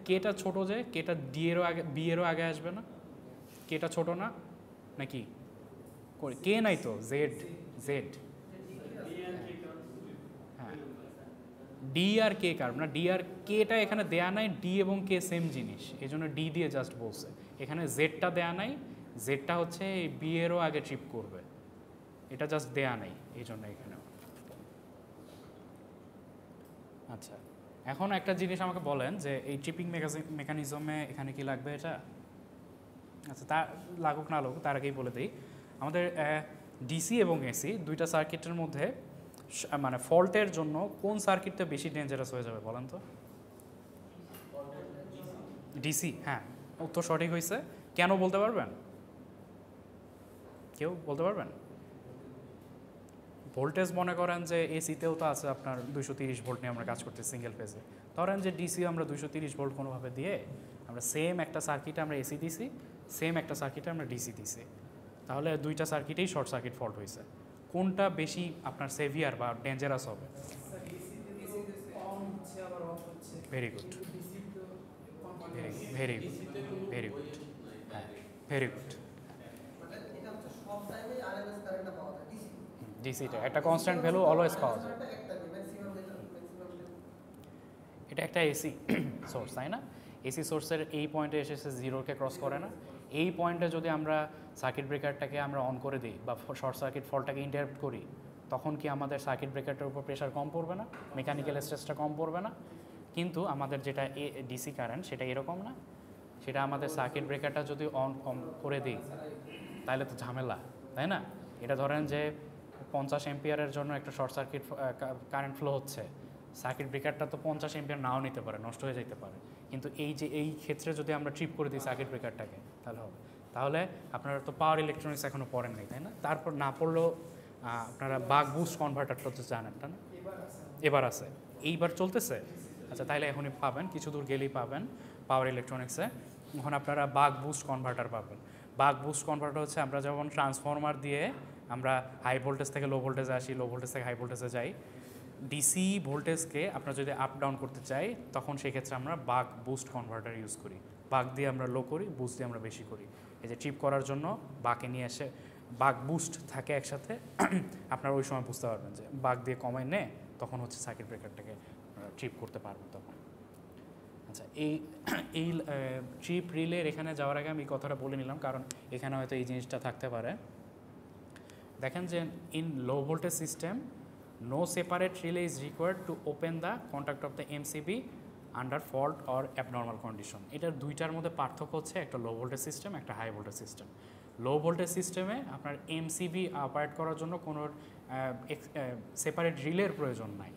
কেটা ছোট, যে কেটা ডি এরও আগে, বি এরও আগে আসবে না? কেটা ছোট না নাকি? কে নাই তো, জেড, জেড, হ্যাঁ, ডি আর কে কার্ভ না, ডি আর কেটা এখানে দেয়া নাই, ডি এবং কে সেম জিনিস, এই জন্য ডি দিয়ে জাস্ট বলছে। এখানে জেডটা দেয়া নাই, জেডটা হচ্ছে বি এরও আগে ট্রিপ করবে, এটা জাস্ট দেয়া নাই, এই জন্য এখানে। আচ্ছা, এখন একটা জিনিস আমাকে বলেন যে এই ট্রিপিং মেকানিজমে এখানে কি লাগবে এটা? আচ্ছা, তা লাগুক না লাগুক তার আগেই বলে দিই, আমাদের ডিসি এবং এসি দুইটা সার্কিটের মধ্যে মানে ফল্টের জন্য কোন সার্কিটটা বেশি ডেঞ্জারাস হয়ে যাবে বলেন তো? ডিসি, হ্যাঁ, উত্তর সঠিক হয়েছে। কেন বলতে পারবেন? কেউ বলতে পারবেন? ভোল্টেজ মনে করেন যে এসিতেও তো আছে আপনার 230 ভোল্ট নিয়ে আমরা কাজ করতেছি সিঙ্গেল ফেজে, ধরেন যে ডিসি আমরা 230 ভোল্ট কোনোভাবে দিয়ে আমরা সেম একটা সার্কিটে আমরা এসি দিছি, সেম একটা সার্কিটে আমরা ডিসি দিছি, তাহলে দুইটা সার্কিটেই শর্ট সার্কিট ফল্ট হয়েছে, কোনটা বেশি আপনার সেভিয়ার বা ডেঞ্জারাস হবে? Very good, very good, very good, হ্যাঁ, ভেরি গুড। ডিসিটা একটা কনস্ট্যান্ট ভ্যালু অলওয়েজ পাওয়া যায়, এটা একটা এসি সোর্স, তাই না? এসি সোর্সের এই পয়েন্টে এসেছে জিরোকে ক্রস করে না, এই পয়েন্টে যদি আমরা সার্কিট ব্রেকারটাকে আমরা অন করে দিই বা শর্ট সার্কিট ফল্টটাকে ইন্টারাপ্ট করি, তখন কি আমাদের সার্কিট ব্রেকারটার উপর প্রেশার কম পড়বে না, মেকানিক্যাল স্ট্রেসটা কম পড়বে না? কিন্তু আমাদের যেটা ডিসি কারেন্ট সেটা এরকম না, সেটা আমাদের সার্কিট ব্রেকারটা যদি অন করে দিই তাহলে তো ঝামেলা, তাই না? এটা ধরেন যে 50 এম্পিয়ারের জন্য একটা শর্ট সার্কিট কারেন্ট ফ্লো হচ্ছে, সার্কিট ব্রেকারটা তো 50 এম্পিয়ার নাও নিতে পারে, নষ্ট হয়ে যেতে পারে, কিন্তু এই যে এই ক্ষেত্রে যদি আমরা ট্রিপ করে দিই সার্কিট ব্রেকারটাকে তাহলে হবে। তাহলে আপনারা তো পাওয়ার ইলেকট্রনিক্স এখনও পড়েন নাই, তাই না? তারপর না পড়লেও আপনারা বাক বুস্ট কনভার্টারটা তো জানেন, তাই না? এবার আছে, এইবার চলতেছে। আচ্ছা, তাহলে এখনই পাবেন, কিছু দূর গেলেই পাবেন পাওয়ার ইলেকট্রনিক্সে, এখন আপনারা বাক বুস্ট কনভার্টার পাবেন। বাক বুস্ট কনভার্টার হচ্ছে আমরা যেমন ট্রান্সফরমার দিয়ে আমরা হাই ভোল্টেজ থেকে লো ভোল্টেজে আসি, লো ভোল্টেজ থেকে হাই ভোল্টেজে যাই, ডিসি ভোল্টেজকে আমরা যদি আপ ডাউন করতে চাই তখন সেক্ষেত্রে আমরা বাক বুস্ট কনভার্টার ইউজ করি, বাক দিয়ে আমরা লো করি, বুস্ট দিয়ে আমরা বেশি করি। এই যে ট্রিপ করার জন্য বাকে নিয়ে এসে বাক বুস্ট থাকে একসাথে, আপনারা ওই সময় বুঝতে পারবেন যে বাক দিয়ে কমায় নে, তখন হচ্ছে সার্কিট ব্রেকারটাকে ট্রিপ করতে পারবেন তখন। আচ্ছা, এই এই ট্রিপ রিলের এখানে যাওয়ার আগে আমি এই কথাটা বলে নিলাম, কারণ এখানে হয়তো এই জিনিসটা থাকতে পারে। দেখেন যে in low voltage system no separate relay is required to open the contact of the MCB under fault or abnormal condition. এটার দুইটার মধ্যে পার্থক্য হচ্ছে একটা লো ভোল্টেজ সিস্টেম, একটা high voltage system. Low voltage সিস্টেমে আপনার এমসিবি অপারেট করার জন্য কোনো সেপারেট রিলের প্রয়োজন নাই,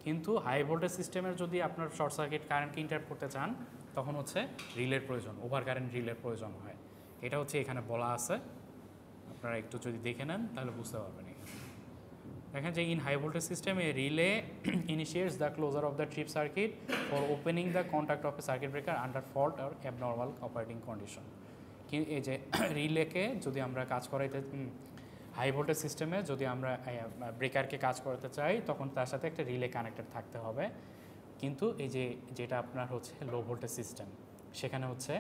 কিন্তু হাই ভোল্টেজ সিস্টেমের যদি আপনার শর্ট সার্কিট কারেন্টকে ইন্টারাপ্ট করতে চান তখন হচ্ছে রিলের প্রয়োজন, ওভার কারেন্ট রিলের প্রয়োজন হয়। এটা হচ্ছে এখানে বলা আছে, আপনারা একটু যদি দেখে নেন তাহলে বুঝতে পারবেন। দেখেন যে in high voltage system a relay initiates the closure of the trip circuit for opening the contact of a circuit breaker under fault or abnormal operating condition. এই যে রিলেকে যদি আমরা কাজ করাইতে, হাই ভোল্টেজ সিস্টেমে যদি আমরা ব্রেকারকে কাজ করাতে চাই তখন তার সাথে একটা রিলে কানেক্টেড থাকতে হবে, কিন্তু এই যে যেটা আপনার হচ্ছে লো ভোল্টেজ সিস্টেম সেখানে হচ্ছে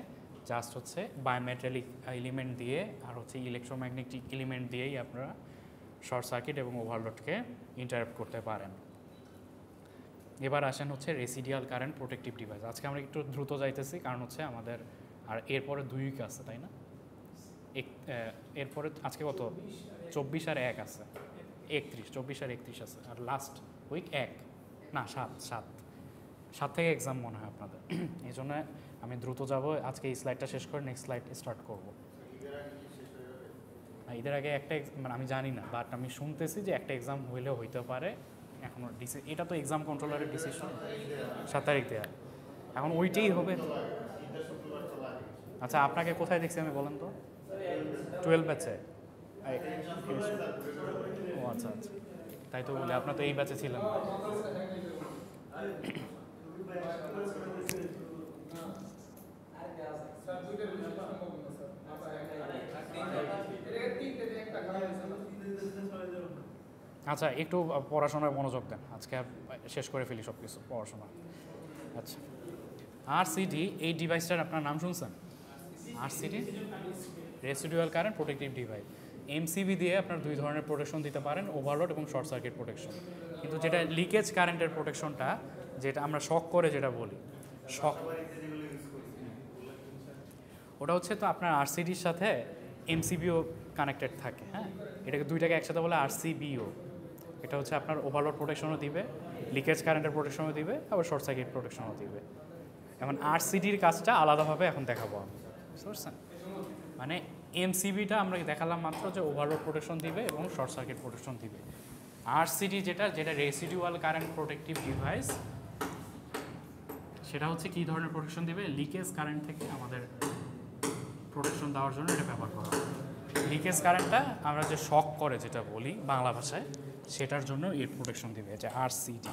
জাস্ট হচ্ছে বায়োমেটালিক এলিমেন্ট দিয়ে আর হচ্ছে ইলেকট্রোম্যাগনেটিক এলিমেন্ট দিয়েই আপনারা শর্ট সার্কিট এবং ওভারলোডকে ইন্টারাপ্ট করতে পারেন। এবার আসেন হচ্ছে রেসিডিয়াল কারেন্ট প্রোটেক্টিভ ডিভাইস। আজকে আমরা একটু দ্রুত যাইতেছি কারণ হচ্ছে আমাদের আর এরপরে 2 উইক আছে, তাই না? এরপরে আজকে কত 24 আর 1 আছে, 31, 24 আর 31 আছে, আর লাস্ট উইক 1 না 7 থেকে এক্সাম মনে হয় আপনাদের। এই জন্য আমি দ্রুত যাব, আজকে এই স্লাইডটা শেষ করে নেক্সট স্লাইড স্টার্ট করবো। ঈদের আগে একটা মানে আমি জানি না, বাট আমি শুনতেছি যে একটা এক্সাম হইলেও হইতে পারে। এখনও এটা তো এক্সাম কন্ট্রোলারের ডিসিশন, 7 তারিখ দেওয়া, এখন ওইটাই হবে। আচ্ছা আপনাকে কোথায় দেখছি আমি বলেন তো? 12 ব্যাচে। ও আচ্ছা আচ্ছা, তাই তো বলি আপনার তো এই ব্যাচে ছিলেন। আচ্ছা একটু পড়াশোনায় মনোযোগ দেন, আজকে শেষ করে ফেলি সব কিছু পড়াশোনা। আচ্ছা আরসিডি, এই ডিভাইসটার আপনার নাম শুনছেন? RCD residual current protective device. MCB দিয়ে আপনার 2 ধরনের প্রোটেকশন দিতে পারেন, ওভারলোড এবং শর্ট সার্কিট প্রোটেকশন। কিন্তু যেটা লিকেজ কারেন্টের প্রোটেকশনটা, যেটা আমরা শক করে যেটা বলি, শক, ওটা হচ্ছে তো আপনার আরসিডির সাথে এমসিবিও কানেক্টেড থাকে। হ্যাঁ, এটাকে দুইটাকে একসাথে বলে আরসিবিও। এটা হচ্ছে আপনার ওভারলোড প্রোটেকশনও দিবে, লিকেজ কারেন্টের প্রোটেকশনও দিবে, আবার শর্ট সার্কিট প্রোটেকশনও দিবে। এখন আরসিডির কাজটা আলাদাভাবে এখন দেখাবো আমি, বুঝতে পারছেন? মানে এমসিবিটা আমরা দেখালাম মাত্র যে ওভারলোড প্রোটেকশন দিবে এবং শর্ট সার্কিট প্রোটেকশন দিবে। আরসিডি যেটা রেসিডুয়াল কারেন্ট প্রোটেক্টিভ ডিভাইস, সেটা হচ্ছে কী ধরনের প্রোটেকশন দিবে? লিকেজ কারেন্ট থেকে আমাদের প্রোটেকশন দেওয়ার জন্য এটা ব্যবহার করা হয়। লিকেজ কারেন্টটা আমরা যে শক করে যেটা বলি বাংলা ভাষায়, সেটার জন্য এর প্রোটেকশন দিবে, এটা আরসিডি।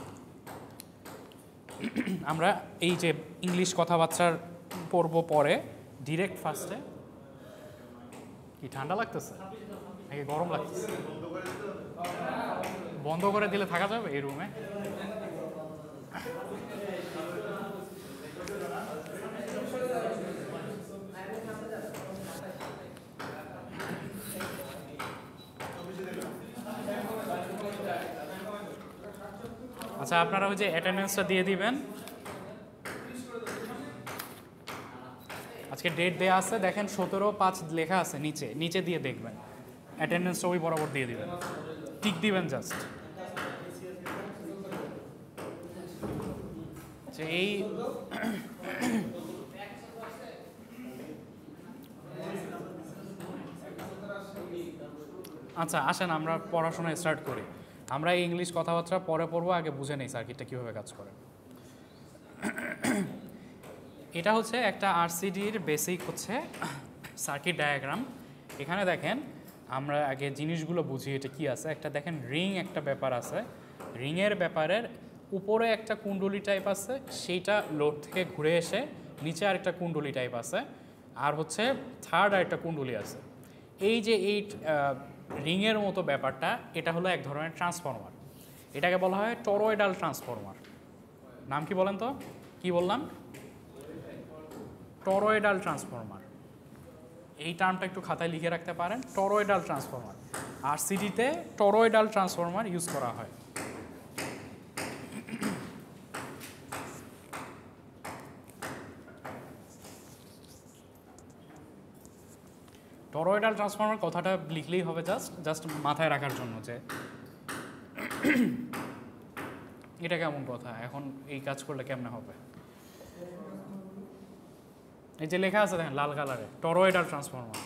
আমরা এই যে ইংলিশ কথাবার্তার পড়ব পরে, ডিরেক্ট ফার্স্টে কি ঠান্ডা লাগতেছে নাকি গরম লাগতেছে? বন্ধ করে দিলে থাকা যাবে এই রুমে? আচ্ছা আপনারা ওই যে অ্যাটেন্ডেন্সটা দিয়ে দিবেন। আজকে ডেট দেওয়া আছে, দেখেন 17/5 লেখা আছে নিচে, নিচে দিয়ে দেখবেন অ্যাটেন্ডেন্সটা ওই বরাবর দিয়ে দিবেন, টিক দিবেন জাস্ট। যে এই আচ্ছা আসেন আমরা পড়াশোনা স্টার্ট করি। আমরা এই ইংলিশ কথাবার্তা পরে পড়বো, আগে বুঝে নেই সার্কিটটা কীভাবে কাজ করে। এটা হচ্ছে একটা আরসিডির বেসিক হচ্ছে সার্কিট ডায়াগ্রাম। এখানে দেখেন আমরা আগে জিনিসগুলো বুঝি এটা কি আছে। একটা দেখেন রিং একটা ব্যাপার আছে, রিংয়ের ব্যাপারের উপরে একটা কুণ্ডলী টাইপ আছে, সেইটা লোড থেকে ঘুরে এসে নিচে আরেকটা কুণ্ডলী টাইপ আছে, আর হচ্ছে থার্ড আরেকটা কুণ্ডলী আছে। এই যে এই রিংয়ের মতো ব্যাপারটা, এটা হলো এক ধরনের ট্রান্সফরমার। এটাকে বলা হয় টরয়েডাল ট্রান্সফরমার। নাম কি বলেন তো? কি বললাম? Toroidal transformer. এই টার্মটা একটু খাতায় লিখে রাখতে পারেন, টরয়েডাল ট্রান্সফরমার। আরসিডিতে টরয়েডাল ট্রান্সফরমার ইউজ করা হয়। টরয়েডাল ট্রান্সফরমার কথাটা লিখলেই হবে, জাস্ট মাথায় রাখার জন্য যে এটা কেমন কথা, এখন এই কাজ করলে কেমনে হবে। এই যে লেখা আছে দেখেন লাল কালারে, টরয়েডাল ট্রান্সফরমার।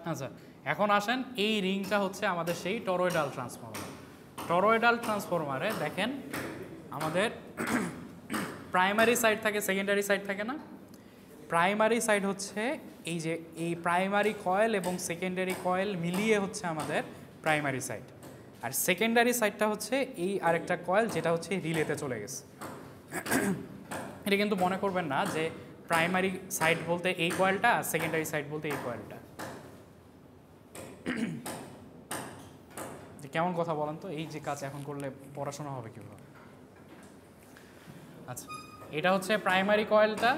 আচ্ছা এখন আসেন, এই রিংটা হচ্ছে আমাদের সেই টরয়েডাল ট্রান্সফরমার। টরয়েডাল ট্রান্সফরমারে দেখেন আমাদের প্রাইমারি সাইড থাকে, সেকেন্ডারি সাইড থাকে না? প্রাইমারি সাইড হচ্ছে এই যে এই প্রাইমারি কয়েল এবং সেকেন্ডারি কয়েল মিলিয়ে হচ্ছে আমাদের প্রাইমারি সাইড, আর সেকেন্ডারি সাইডটা হচ্ছে এই আরেকটা কয়েল যেটা হচ্ছে রিলেতে চলে গেছে। এটা কিন্তু মনে করবেন না যে প্রাইমারি সাইড বলতে এই কয়েলটা, সেকেন্ডারি সাইড বলতে এই কয়েলটা। কেমন কথা বলেন তো, এই যে কাজ এখন করলে পড়াশোনা হবে কীভাবে? আচ্ছা, এটা হচ্ছে প্রাইমারি কয়েলটা,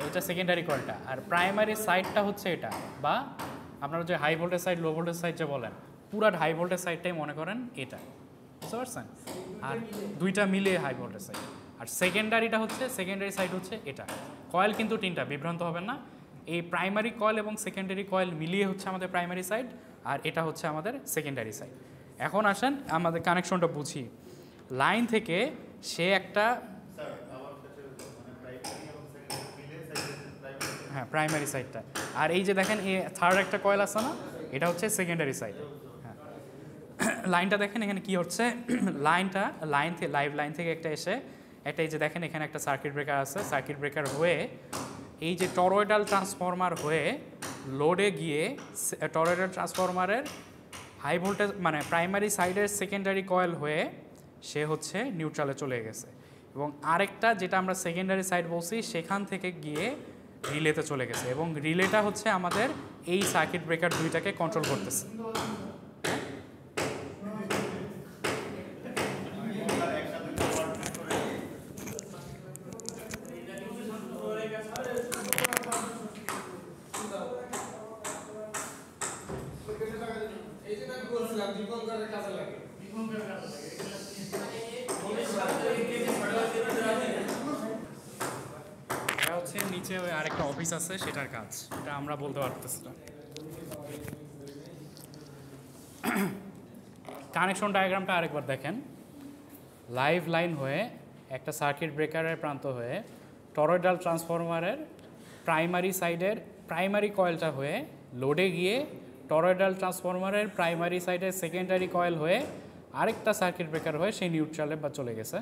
এটা সেকেন্ডারি কয়েলটা, আর প্রাইমারি সাইডটা হচ্ছে এটা, বা আপনারা যে high voltage side low voltage side যে বলেন, পুরা হাই ভোল্টেজ সাইডটাই মনে করেন এটা, বুঝতে পারছেন? আর দুইটা মিলিয়ে হাই ভোল্টেজ সাইড। আর সেকেন্ডারিটা হচ্ছে, সেকেন্ডারি সাইড হচ্ছে এটা। কয়েল কিন্তু তিনটা, বিভ্রান্ত হবেন না। এই প্রাইমারি কয়েল এবং সেকেন্ডারি কয়েল মিলিয়ে হচ্ছে আমাদের প্রাইমারি সাইড, আর এটা হচ্ছে আমাদের সেকেন্ডারি সাইড। এখন আসেন আমাদের কানেকশনটা বুঝি। লাইন থেকে সে একটা, হ্যাঁ প্রাইমারি সাইডটা, আর এই যে দেখেন এই থার্ড একটা কয়েল আছে না, এটা হচ্ছে সেকেন্ডারি সাইড। হ্যাঁ, লাইনটা দেখেন এখানে কি হচ্ছে, লাইনটা লাইভ লাইন থেকে একটা এসে একটা, এই যে দেখেন এখানে একটা সার্কিট ব্রেকার আছে, সার্কিট ব্রেকার হয়ে এই যে টরয়েডাল ট্রান্সফরমার হয়ে লোডে গিয়ে টরয়েডাল ট্রান্সফরমারের হাই ভোল্টেজ মানে প্রাইমারি সাইডের সেকেন্ডারি কয়েল হয়ে সে হচ্ছে নিউট্রালে চলে গেছে, এবং আরেকটা যেটা আমরা সেকেন্ডারি সাইড বলছি সেখান থেকে গিয়ে রিলেতে চলে গেছে, এবং রিলেটা হচ্ছে আমাদের এই সার্কিট ব্রেকার দুইটাকে কন্ট্রোল করতেছে। নিচে ওই আরেকটা অফিস আছে, সেটার কাজ, এটা আমরা বলতে পারতেছি না। কানেকশন ডায়াগ্রামটা আরেকবার দেখেন। লাইভ লাইন হয়ে একটা সার্কিট ব্রেকারের প্রান্ত হয়ে টরয়েডাল ট্রান্সফরমারের প্রাইমারি সাইডের প্রাইমারি কয়েলটা হয়ে লোডে গিয়ে টরয়েডাল ট্রান্সফরমারের প্রাইমারি সাইডের সেকেন্ডারি কয়েল হয়ে আরেকটা সার্কিট ব্রেকার হয়ে সেই নিউট্রালে বা চলে গেছে,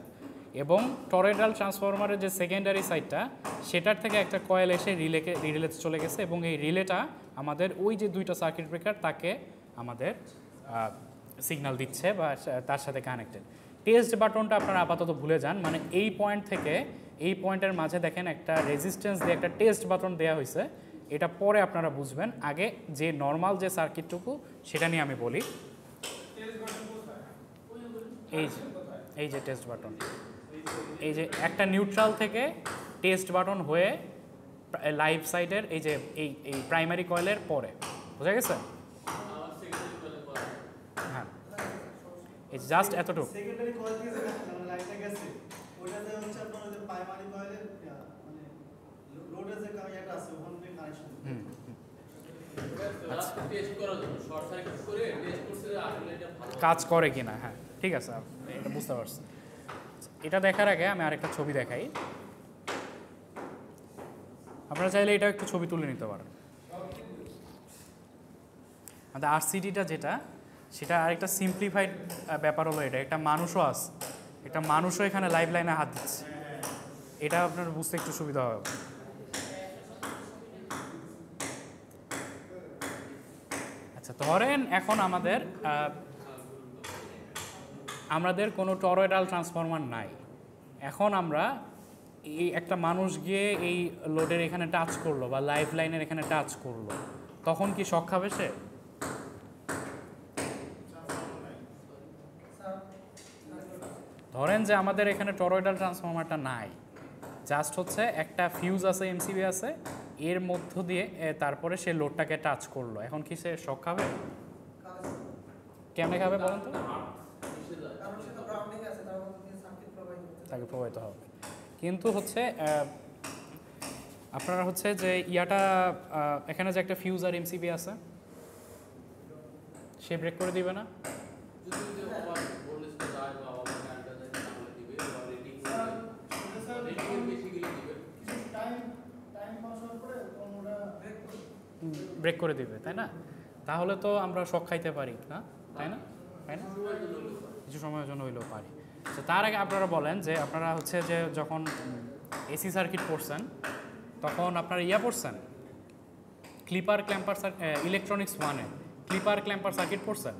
এবং টরয়েডাল ট্রান্সফরমারের যে সেকেন্ডারি সাইডটা সেটার থেকে একটা কয়েল এসে রিলেতে চলে গেছে, এবং এই রিলেটা আমাদের ওই যে দুইটা সার্কিট ব্রেকার তাকে আমাদের সিগন্যাল দিচ্ছে বা তার সাথে কানেক্টেড। টেস্ট বাটনটা আপনারা আপাতত ভুলে যান, মানে এই পয়েন্ট থেকে এই পয়েন্টের মাঝে দেখেন একটা রেজিস্ট্যান্স দিয়ে একটা টেস্ট বাটন দেওয়া হয়েছে, এটা পরে আপনারা বুঝবেন। আগে যে নর্মাল যে সার্কিটটুকু সেটা নিয়ে আমি বলি। এই যে টেস্ট বাটন, এই যে একটা নিউট্রাল থেকে টেস্ট বাটন হয়ে লাইভ সাইডের এই যে এই প্রাইমারি কয়েলের পরে, বোঝা গেছে? হ্যাঁ, এই জাস্ট এতটুকু। সেকেন্ডারি কয়েল দিয়ে যে লাইনটা গেছে ওইটাতে হচ্ছে আপনার ওই যে প্রাইমারি কয়েলের মানে লোডের যে কানেক্টর আছে ওখান থেকে কানেকশন। টেস্ট করার জন্য শর্ট সার্কিট করে টেস্ট করতে আসলে এটা ভালো কাজ করে কিনা। হ্যাঁ ঠিক আছে, এটা বুঝতে পারছি। এটা দেখার আগে আমি আরেকটা ছবি দেখাই, আপনারা চাইলে এটা একটু ছবি তুলে নিতে পারেন। আমাদের আরসিডিটা যেটা, সেটা আরেকটা সিম্পলিফাইড ব্যাপার হলো এটা, একটা মানুষও আছে, একটা মানুষও এখানে লাইভ লাইনে হাত দিচ্ছে, এটা আপনার বুঝতে একটু সুবিধা হবে। আচ্ছা ধরেন এখন আমাদের কোনো টরয়েডাল ট্রান্সফরমার নাই, এখন আমরা এই একটা মানুষ গিয়ে এই লোডের এখানে টাচ করলো বা লাইফ লাইনের এখানে টাচ করলো, তখন কি শক খাবে সে? ধরেন যে আমাদের এখানে টরয়েডাল ট্রান্সফরমারটা নাই, জাস্ট হচ্ছে একটা ফিউজ আছে, এমসিবি আছে, এর মধ্য দিয়ে তারপরে সে লোডটাকে টাচ করলো, এখন কি সে শক খাবে? কেমনে খাবে বলেন তো? তাকে প্রবাহিত হবে। কিন্তু হচ্ছে আপনারা হচ্ছে যে ইয়াটা এখানে যে একটা ফিউজ আর এমসিবি আছে, সে ব্রেক করে দিবে না? ব্রেক করে দিবে, তাই না? তাহলে তো আমরা শক খাইতে পারি না, তাই না? তাই না, কিছু সময়ের জন্য হইলেও পারি। তো তার আগে আপনারা বলেন যে আপনারা হচ্ছে যে যখন এসি সার্কিট পড়ছেন তখন আপনারা পড়ছেন ক্লিপার ক্ল্যাম্পার ইলেকট্রনিক্স 1-এ ক্লিপার ক্ল্যাম্পার সার্কিট পড়ছেন?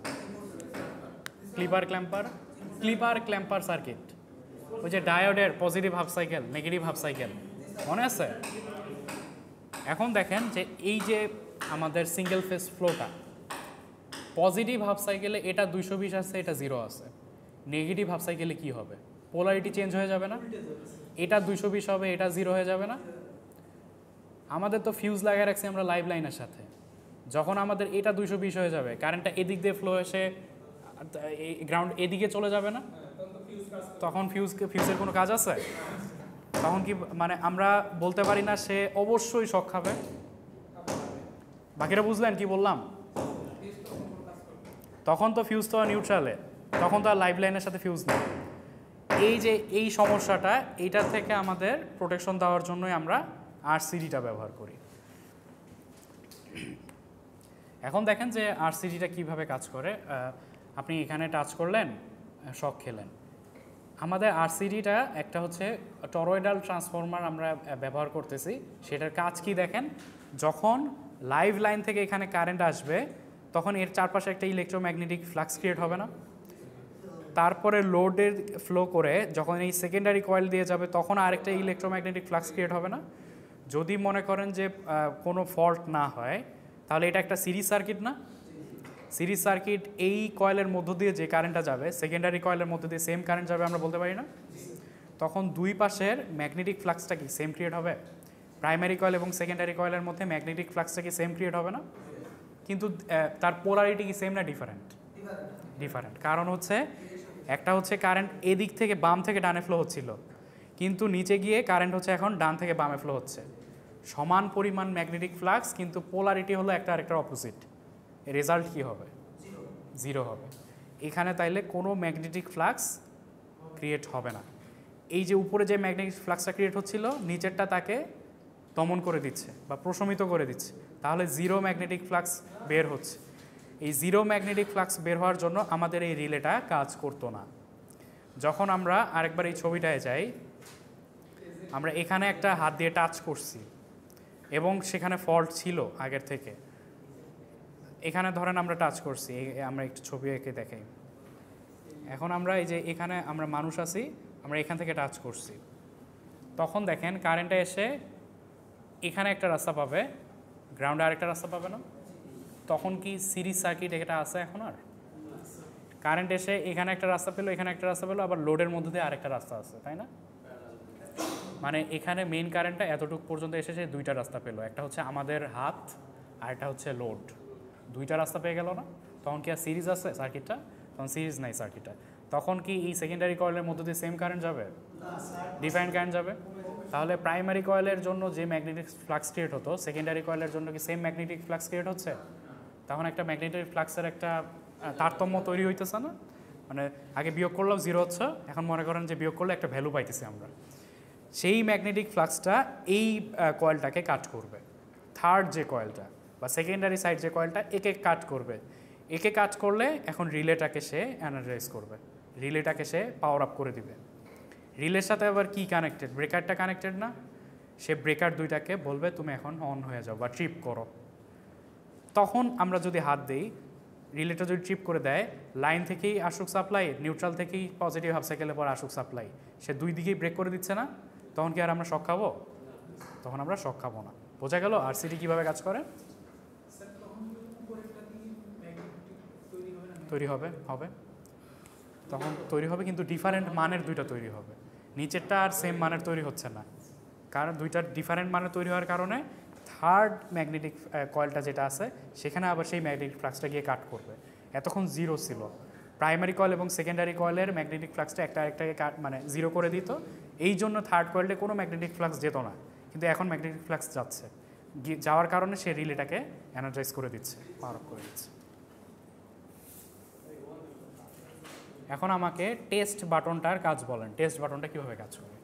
ক্লিপার ক্ল্যাম্পার সার্কিট, ওই যে ডায়োডের positive half cycle negative half cycle, মনে আছে? এখন দেখেন যে এই যে আমাদের সিঙ্গেল ফেজ ফ্লোটা পজিটিভ হাফ সাইকেলে এটা 220 আছে, এটা 0 আছে। নেগেটিভ হাফ সাইকেলে কি হবে? পোলারিটি চেঞ্জ হয়ে যাবে না? এটা 220 হবে, এটা 0 হয়ে যাবে না? আমাদের তো ফিউজ লাগিয়ে রাখছি আমরা লাইভ লাইনের সাথে। যখন আমাদের এটা 220 হয়ে যাবে, কারেন্টটা এদিক দিয়ে ফ্লো এসে গ্রাউন্ড এদিকে চলে যাবে না? তখন ফিউজের কোনো কাজ আছে? তখন কি মানে আমরা বলতে পারি না সে অবশ্যই শক খাবে? বাকিরা বুঝলেন কি বললাম? তখন তো ফিউজ তো নিউট্রালে, তখন তো আর লাইভ লাইনের সাথে ফিউজ নেই। এই যে এই সমস্যাটা, এইটার থেকে আমাদের প্রোটেকশন দেওয়ার জন্যই আমরা আরসিডিটা ব্যবহার করি। এখন দেখেন যে আরসিডিটা কিভাবে কাজ করে। আপনি এখানে টাচ করলেন, শক খেলেন। আমাদের আরসিডিটা একটা হচ্ছে টরয়েডাল ট্রান্সফরমার আমরা ব্যবহার করতেছি। সেটার কাজ কি দেখেন, যখন লাইভ লাইন থেকে এখানে কারেন্ট আসবে তখন এর চারপাশে একটা ইলেকট্রোম্যাগনেটিক ফ্লাক্স ক্রিয়েট হবে না? তারপরে লোডের ফ্লো করে যখন এই সেকেন্ডারি কয়েল দিয়ে যাবে তখন আরেকটা ইলেকট্রোম্যাগনেটিক ফ্লাক্স ক্রিয়েট হবে না? যদি মনে করেন যে কোনো ফল্ট না হয় তাহলে এটা একটা সিরিজ সার্কিট না? সিরিজ সার্কিট, এই কয়েলের মধ্য দিয়ে যে কারেন্টটা যাবে সেকেন্ডারি কয়েলের মধ্য দিয়ে সেম কারেন্ট যাবে, আমরা বলতে পারি না? তখন দুই পাশের ম্যাগনেটিক ফ্লাক্সটা কি সেম ক্রিয়েট হবে? প্রাইমারি কয়েল এবং সেকেন্ডারি কয়েলের মধ্যে ম্যাগনেটিক ফ্লাক্সটা কি সেম ক্রিয়েট হবে না? কিন্তু তার পোলারিটি কি সেম না ডিফারেন্ট? ডিফারেন্ট। কারণ হচ্ছে একটা হচ্ছে কারেন্ট এদিক থেকে বাম থেকে ডানে ফ্লো হচ্ছিল, কিন্তু নিচে গিয়ে কারেন্ট হচ্ছে এখন ডান থেকে বামে ফ্লো হচ্ছে। সমান পরিমাণ ম্যাগনেটিক ফ্লাক্স, কিন্তু পোলারিটি হলো একটা আরেকটার অপোজিট। রেজাল্ট কি হবে? 0 হবে। এখানে তাইলে কোনো ম্যাগনেটিক ফ্লাক্স ক্রিয়েট হবে না। এই যে উপরে যে ম্যাগনেটিক ফ্লাক্সটা ক্রিয়েট হচ্ছিল, নিচেরটা তাকে দমন করে দিচ্ছে বা প্রশমিত করে দিচ্ছে, তাহলে 0 ম্যাগনেটিক ফ্লাক্স বের হচ্ছে। এই 0 ম্যাগনেটিক ফ্লাক্স বের হওয়ার জন্য আমাদের এই রিলেটা কাজ করতো না। যখন আমরা আরেকবার এই ছবিটায় যাই, আমরা এখানে একটা হাত দিয়ে টাচ করছি এবং সেখানে ফল্ট ছিল আগের থেকে। এখানে ধরেন আমরা টাচ করছি, আমরা একটু ছবি এঁকে দেখাই। এখন আমরা এই যে এখানে আমরা মানুষ আছি, আমরা এখান থেকে টাচ করছি, তখন দেখেন কারেন্টটা এসে এখানে একটা রাস্তা পাবে, গ্রাউন্ডে আরেকটা রাস্তা পাবে না? তখন কি সিরিজ সার্কিট এটা আছে এখন? আর কারেন্ট এসে এখানে একটা রাস্তা পেলো, এখানে একটা রাস্তা পেলো, আবার লোডের মধ্যে দিয়ে আরেকটা রাস্তা আছে, তাই না? মানে এখানে মেইন কারেন্টটা এতটুকু পর্যন্ত এসেছে, দুইটা রাস্তা পেলো, একটা হচ্ছে আমাদের হাত আর একটা হচ্ছে লোড। দুইটা রাস্তা পেয়ে গেল না? তখন কি আর সিরিজ আছে সার্কিটটা? তখন সিরিজ নাই সার্কিটটা। তখন কি এই সেকেন্ডারি কয়েলের মধ্যে দিয়ে সেম কারেন্ট যাবে? ডিফারেন্ট কারেন্ট যাবে। তাহলে প্রাইমারি কয়েলের জন্য যে ম্যাগনেটিক ফ্লাক্স ক্রিয়েট হতো, সেকেন্ডারি কয়েলের জন্য কি সেম ম্যাগনেটিক ফ্লাক্স ক্রিয়েট হচ্ছে? তখন একটা ম্যাগনেটিক ফ্লাক্সের একটা তারতম্য তৈরি হইতেছে না? মানে আগে বিয়োগ করলেও 0 হচ্ছে, এখন মনে করেন যে বিয়োগ করলে একটা ভ্যালু পাইতেছি আমরা। সেই ম্যাগনেটিক ফ্লাক্সটা এই কয়েলটাকে কাট করবে। থার্ড যে কয়েলটা বা সেকেন্ডারি সাইড যে কয়েলটা, একে কাট করবে। একে কাট করলে এখন রিলেটাকে সে এনার্জাইজ করবে, রিলেটাকে সে পাওয়ার আপ করে দিবে। রিলের সাথে আবার কি কানেক্টেড? ব্রেকারটা কানেক্টেড না? সে ব্রেকার দুইটাকে বলবে তুমি এখন অন হয়ে যাও বা ট্রিপ করো। তখন আমরা যদি হাত দিই, রিলেটা যদি ট্রিপ করে দেয়, লাইন থেকেই আসুক সাপ্লাই, নিউট্রাল থেকেই পজিটিভ হাফ সাইকেলের পর আসুক সাপ্লাই, সে দুই দিকেই ব্রেক করে দিচ্ছে না? তখন কি আর আমরা শক খাবো? তখন আমরা শক খাবো না। বোঝা গেল আরসিডি কীভাবে কাজ করে? তৈরি হবে হবে তখন তৈরি হবে, কিন্তু ডিফারেন্ট মানের দুইটা তৈরি হবে। নিচেরটা আর সেম মানের তৈরি হচ্ছে না, কারণ দুইটা ডিফারেন্ট মানের তৈরি হওয়ার কারণে থার্ড ম্যাগনেটিক কয়েলটা যেটা আছে সেখানে আবার সেই ম্যাগনেটিক ফ্লাক্সটা গিয়ে কাট করবে। এতক্ষণ 0 ছিল। প্রাইমারি কয়েল এবং সেকেন্ডারি কয়েলের ম্যাগনেটিক ফ্লাক্সটা একটা আরেকটাকে মানে 0 করে দিত, এই জন্য থার্ড কয়েলে কোনো ম্যাগনেটিক ফ্লাক্স যেত না। কিন্তু এখন ম্যাগনেটিক ফ্লাক্স যাচ্ছে, যাওয়ার কারণে সে রিলেটাকে এনার্জাইজ করে দিচ্ছে, পাওয়ার আপ করে দিচ্ছে। এখন আমাকে টেস্ট বাটনটার কাজ বলেন, টেস্ট বাটনটা কীভাবে কাজ করে?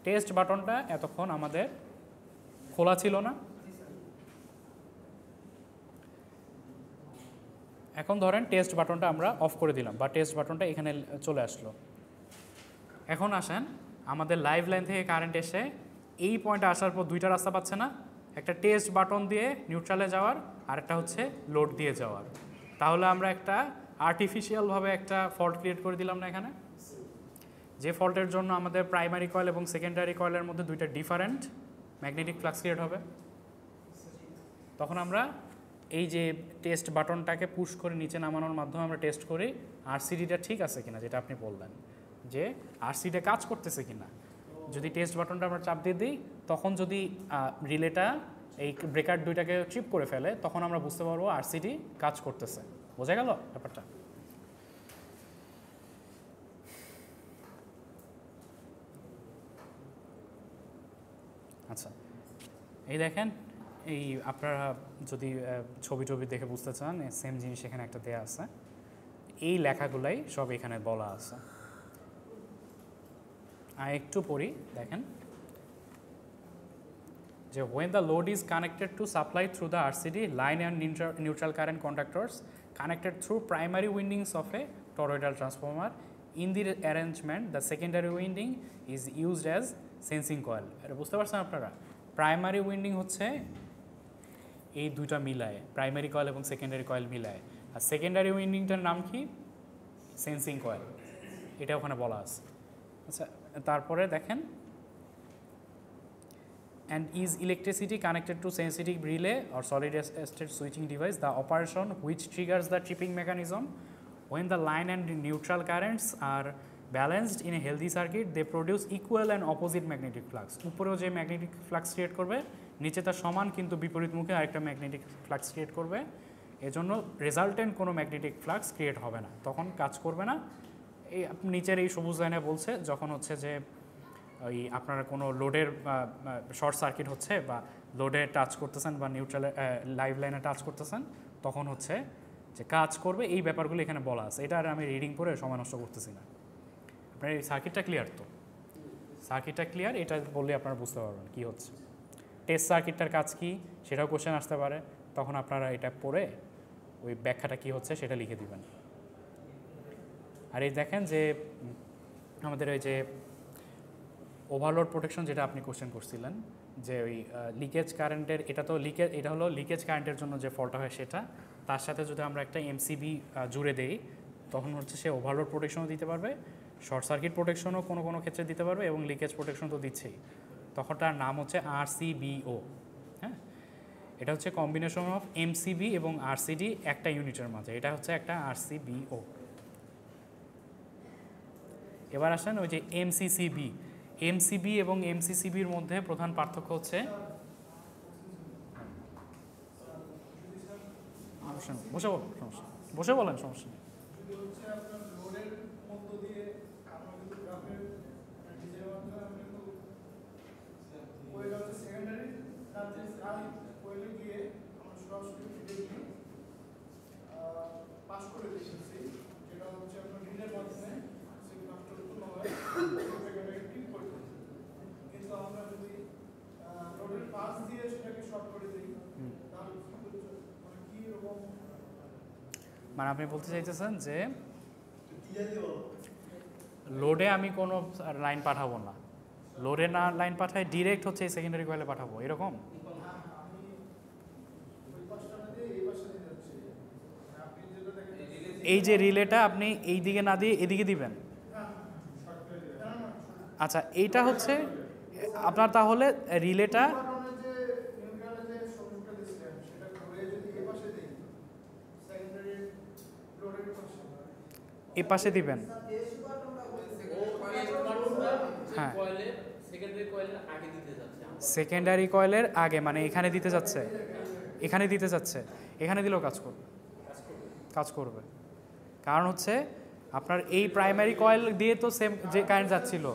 টেস্ট বাটনটা এতক্ষণ আমাদের খোলা ছিল না? এখন ধরেন টেস্ট বাটনটা আমরা অফ করে দিলাম বা টেস্ট বাটনটা এখানে চলে আসলো। এখন আসেন, আমাদের লাইভ লাইন থেকে কারেন্ট এসে এই পয়েন্টে আসার পর দুইটা রাস্তা পাচ্ছে না? একটা টেস্ট বাটন দিয়ে নিউট্রালে যাওয়ার, আর একটা হচ্ছে লোড দিয়ে যাওয়ার। তাহলে আমরা একটা আর্টিফিশিয়ালভাবে একটা ফল্ট ক্রিয়েট করে দিলাম না এখানে? যে ফল্টের জন্য আমাদের প্রাইমারি কয়েল এবং সেকেন্ডারি কয়েলের মধ্যে দুইটা ডিফারেন্ট ম্যাগনেটিক ফ্লাক্স ক্রিয়েট হবে। তখন আমরা এই যে টেস্ট বাটনটাকে পুশ করে নিচে নামানোর মাধ্যমে আমরা টেস্ট করি আরসিডিটা ঠিক আছে কিনা, যেটা আপনি বললেন যে আরসিডিটা কাজ করতেছে কিনা। যদি টেস্ট বাটনটা আমরা চাপ দিয়ে দিই, তখন যদি রিলেটা এই ব্রেকার দুইটাকে ট্রিপ করে ফেলে, তখন আমরা বুঝতে পারবো আরসিডি কাজ করতেছে। বোঝা গেল ব্যাপারটা? আচ্ছা, এই দেখেন, এই আপনারা যদি ছবি টবি দেখে বুঝতে চান, সেম জিনিস এখানে একটা দেয়া আছে। এই লেখাগুলাই সব এখানে বলা আছে। আর একটু পড়ি, দেখেন যে when the load is connected to supply through the RCD line and neutral current conductors connected through primary windings of a toroidal transformer, in the arrangement the secondary winding is used as sensing coil. এটা বুঝতে পারছেন আপনারা? প্রাইমারি উইন্ডিং হচ্ছে এই দুইটা মিলায়, প্রাইমারি কয়েল এবং সেকেন্ডারি কয়েল মিলায়, আর সেকেন্ডারি উইন্ডিংটার নাম কি? Sensing coil. এটা ওখানে বলা আছে। আচ্ছা, তারপরে দেখেন and is electricity connected to sensitive relay or solid state switching device, the operation which triggers the tripping mechanism. When the line and neutral currents are balanced in a healthy circuit, they produce equal and opposite magnetic flux. উপরেও যে ম্যাগনেটিক ফ্লাক্স ক্রিয়েট করবে, নিচে তার সমান কিন্তু বিপরীতমুখী আরেকটা ম্যাগনেটিক ফ্লাক্স ক্রিয়েট করবে। এজন্য রেজাল্টেন্ট কোনো ম্যাগনেটিক ফ্লাক্স ক্রিয়েট হবে না, তখন কাজ করবে না। এই নিচের এই সবুজ লাইনে বলছে যখন হচ্ছে যে ওই আপনারা কোনো লোডের শর্ট সার্কিট হচ্ছে বা লোডে টাচ করতেছেন বা নিউট্রালে লাইভ লাইনে টাচ করতেছেন, তখন হচ্ছে যে কাজ করবে। এই ব্যাপারগুলো এখানে বলা আছে। এটা আর আমি রিডিং করে সময় নষ্ট করতেছি না। আপনার এই সার্কিটটা ক্লিয়ার তো? সার্কিটটা ক্লিয়ার, এটা বললে আপনারা বুঝতে পারবেন কী হচ্ছে। টেস্ট সার্কিটটার কাজ কী সেটাও কোশ্চেন আসতে পারে, তখন আপনারা এটা পড়ে ওই ব্যাখ্যাটা কী হচ্ছে সেটা লিখে দিবেন। আর এই দেখেন যে আমাদের ওই যে ওভারলোড প্রোটেকশন, যেটা আপনি কোশ্চেন করছিলেন, যে ওই লিকেজ কারেন্টের, এটা হলো লিকেজ কারেন্টের জন্য যে ফলটা হয় সেটা, তার সাথে যদি আমরা একটা এমসিবি জুড়ে দেই, তখন হচ্ছে সে ওভারলোড প্রোটেকশনও দিতে পারবে, শর্ট সার্কিট প্রোটেকশনও কোনো কোনো ক্ষেত্রে দিতে পারবে, এবং লিকেজ প্রোটেকশন তো দিচ্ছেই। তখন তার নাম হচ্ছে আরসিবিও। হ্যাঁ, এটা হচ্ছে কম্বিনেশন অফ এমসিবি এবং আরসিডি একটা ইউনিটের মাঝে, এটা হচ্ছে একটা আরসিবিও। এবার আসেন ওই যে এমসিসিবি। এমসিবি এবং এমসিসিবির মধ্যে প্রধান পার্থক্য হচ্ছে, বসে বলেন সমস্যা, বসে বলেন সমস্যা নেই। মানে আপনি বলতে চাইতেছেন যে লোডে আমি কোনো লাইন পাঠাবো না, লোডে না লাইন পাঠাই ডিরেক্ট হচ্ছে এই সেকেন্ডারি কয়েলে পাঠাবো, এরকম? এই যে রিলেটা আপনি এই দিকে না দিয়ে এদিকে দিবেন। আচ্ছা, এইটা হচ্ছে আপনার তাহলে রিলেটা এ পাশে দিবেন। হ্যাঁ, সেকেন্ডারি কয়েলের আগে, মানে এখানে দিতে যাচ্ছে, এখানে দিতে যাচ্ছে, এখানে দিলেও কাজ করবে। কারণ হচ্ছে আপনার এই প্রাইমারি কয়েল দিয়ে তো সেম যে কারেন্ট যাচ্ছিল,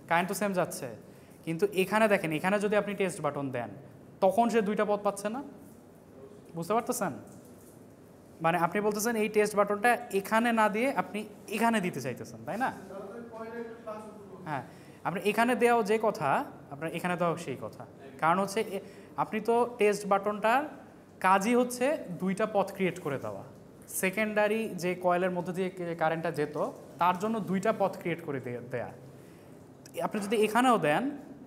কারেন্ট তো সেম যাচ্ছে, কিন্তু এখানে দেখেন, এখানে যদি আপনি টেস্ট বাটন দেন, তখন সে দুইটা পথ পাচ্ছে না। বুঝতে পারতেছেন? মানে আপনি বলতেছেন এই টেস্ট বাটনটা এখানে না দিয়ে আপনি এখানে দিতে চাইতেছেন, তাই না? হ্যাঁ, আপনি এখানে দেওয়াও যে কথা, আপনার এখানে দেওয়াও সেই কথা। কারণ হচ্ছে আপনি তো টেস্ট বাটনটার কাজই হচ্ছে দুইটা পথ ক্রিয়েট করে দেওয়া। সেকেন্ডারি যে কয়েলের মধ্যে দিয়ে কারেন্টটা যেত, তার জন্য দুইটা পথ ক্রিয়েট করে দেয়া। আপনি যদি এখানেও দেন,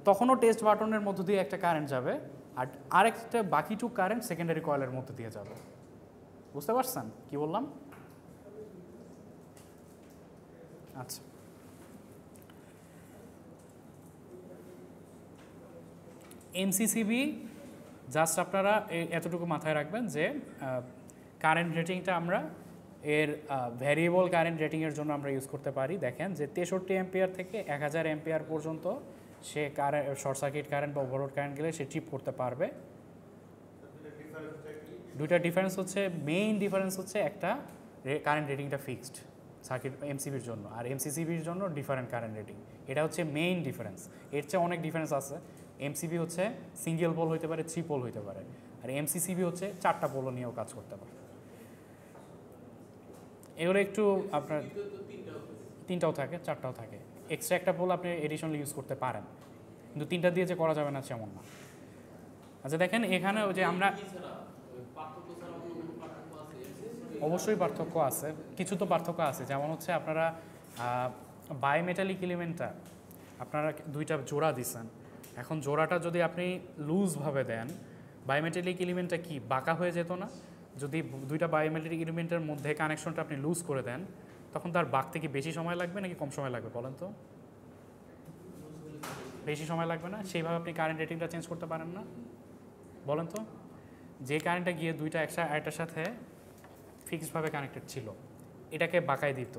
তখনও টেস্ট বাটনের মধ্য দিয়ে একটা কারেন্ট যাবে, আর আরেকটা বাকিটুক কারেন্ট সেকেন্ডারি কয়েলের মধ্যে দিয়ে যাবে। বুঝতে পারছেন কি বললাম? আচ্ছা, এমসিসিবি জাস্ট আপনারা এতটুকু মাথায় রাখবেন যে কারেন্ট রেটিংটা আমরা এর ভ্যারিয়েবল কারেন্ট রেটিংয়ের জন্য আমরা ইউজ করতে পারি। দেখেন যে 63 অ্যাম্পিয়ার থেকে 1000 অ্যাম্পিয়ার পর্যন্ত সে শর্ট সার্কিট কারেন্ট বা ওভারলোড কারেন্ট গেলে সে ট্রিপ করতে পারবে। দুইটা ডিফারেন্স হচ্ছে, মেইন ডিফারেন্স হচ্ছে একটা কারেন্ট রেটিংটা ফিক্সড সার্কিট এমসিবির জন্য, আর এমসিসিবির জন্য ডিফারেন্ট কারেন্ট রেটিং। এটা হচ্ছে মেইন ডিফারেন্স। এর চেয়ে অনেক ডিফারেন্স আছে। এমসিবি হচ্ছে সিঙ্গেল পোল হতে পারে, 3 পোল হতে পারে, আর এমসিসিবি হচ্ছে 4টা পোলও নিয়েও কাজ করতে পারে। এগুলো একটু আপনার 3টাও থাকে, 4টাও থাকে। এক্সট্রা একটা পোল আপনি এডিশনালি ইউজ করতে পারেন, কিন্তু 3টা দিয়ে যে করা যাবে না সেমন না। আচ্ছা দেখেন এখানে যে আমরা অবশ্যই পার্থক্য আছে, কিছু তো পার্থক্য আছে। যেমন হচ্ছে আপনারা বায়োমেটালিক এলিমেন্টটা আপনারা 2টা জোড়া দিচ্ছেন, এখন জোড়াটা যদি আপনি লুজভাবে দেন, বায়োমেটালিক এলিমেন্টটা কি বাঁকা হয়ে যেত না? যদি 2টা বায়োমেটালিক এলিমেন্টের মধ্যে কানেকশনটা আপনি লুজ করে দেন, তখন তার বাঁকতে কি বেশি সময় লাগবে নাকি কম সময় লাগবে বলেন তো? বেশি সময় লাগবে না? সেইভাবে আপনি কারেন্ট রেটিংটা চেঞ্জ করতে পারেন না? বলেন তো, যে কারেন্টটা গিয়ে 2টা একটার সাথে ফিক্সডভাবে কানেক্টেড ছিল, এটাকে বাঁকায় দিত।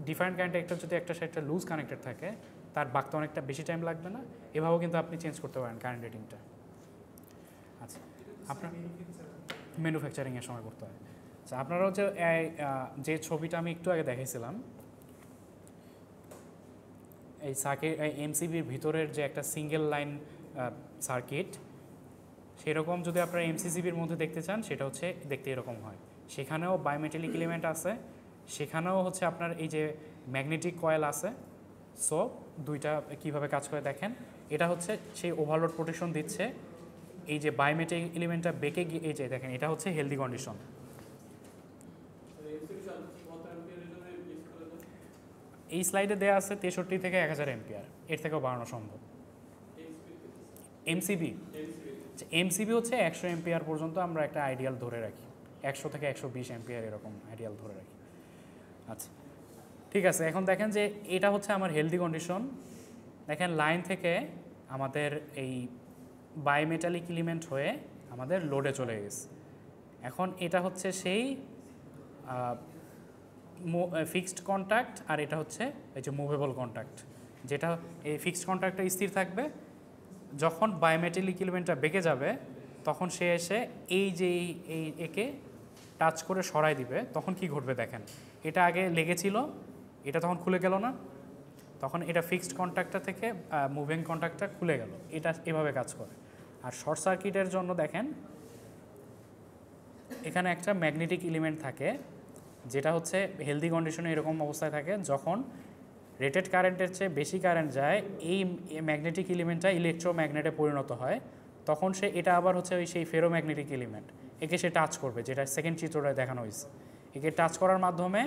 ডিফারেন্ট কারেন্ট একটা যদি একটা সাইডটা লুজ কানেক্টেড থাকে, তার বাঁকতে অনেকটা বেশি টাইম লাগবে না? এভাবেও কিন্তু আপনি চেঞ্জ করতে পারেন কারেন্ট রেটিংটা। আচ্ছা, আপনার ম্যানুফ্যাকচারিংয়ের সময় করতে হয়। আচ্ছা, আপনারা হচ্ছে যে ছবিটা আমি একটু আগে দেখাইছিলাম, এই সার্কিট এমসিবির ভিতরের যে একটা সিঙ্গেল লাইন সার্কিট, সেরকম যদি আপনারা এমসিসিবির মধ্যে দেখতে চান, সেটা হচ্ছে দেখতে এরকম হয়। সেখানেও বায়োমেটালিক এলিমেন্ট আছে, সেখানেও হচ্ছে আপনার এই যে ম্যাগনেটিক কয়েল আছে। সো 2টা কীভাবে কাজ করে দেখেন, এটা হচ্ছে সেই ওভারলোড প্রোটেকশন দিচ্ছে। এই যে বায়োমেটালিক এলিমেন্টটা বেঁকে গিয়ে, এই যে দেখেন এটা হচ্ছে হেলদি কন্ডিশন। এই স্লাইডে দেওয়া আছে 63 থেকে 1000 অ্যাম্পিয়ার, এর থেকেও বাড়ানো সম্ভব। এমসিবি হচ্ছে 100 অ্যাম্পিয়ার পর্যন্ত আমরা একটা আইডিয়াল ধরে রাখি, 100 থেকে 120 অ্যাম্পিয়ার এরকম আইডিয়াল ধরে রাখি। আচ্ছা ঠিক আছে, এখন দেখেন যে এটা হচ্ছে আমার হেলদি কন্ডিশন। দেখেন লাইন থেকে আমাদের এই বায়োমেটালিক এলিমেন্ট হয়ে আমাদের লোডে চলে গেছে। এখন এটা হচ্ছে সেই ফিক্সড কন্ট্যাক্ট, আর এটা হচ্ছে এই যে মুভেবল কন্ট্যাক্ট, যেটা এই ফিক্সড কন্ট্যাক্টটা স্থির থাকবে। যখন বায়োমেটালিক এলিমেন্টটা বেঁকে যাবে, তখন সে এসে এই যে এই একে টাচ করে সরাই দিবে। তখন কি ঘটবে দেখেন, এটা আগে লেগেছিল, এটা তখন খুলে গেল না, তখন এটা ফিক্সড কন্ট্যাক্টটা থেকে মুভিং কন্ট্যাক্টটা খুলে গেল। এটা এভাবে কাজ করে। আর শর্ট সার্কিটের জন্য দেখেন এখানে একটা ম্যাগনেটিক এলিমেন্ট থাকে, যেটা হচ্ছে হেলদি কন্ডিশনে এরকম অবস্থায় থাকে। যখন রেটেড কারেন্টের চেয়ে বেশি কারেন্ট যায়, এই ম্যাগনেটিক এলিমেন্টটা ইলেকট্রোম্যাগনেটে পরিণত হয়। তখন সে এটা আবার হচ্ছে ওই সেই ফেরোম্যাগনেটিক এলিমেন্ট, একে সে টাচ করবে, যেটা সেকেন্ড চিত্রটায় দেখানো হয়েছে। একে টাচ করার মাধ্যমে,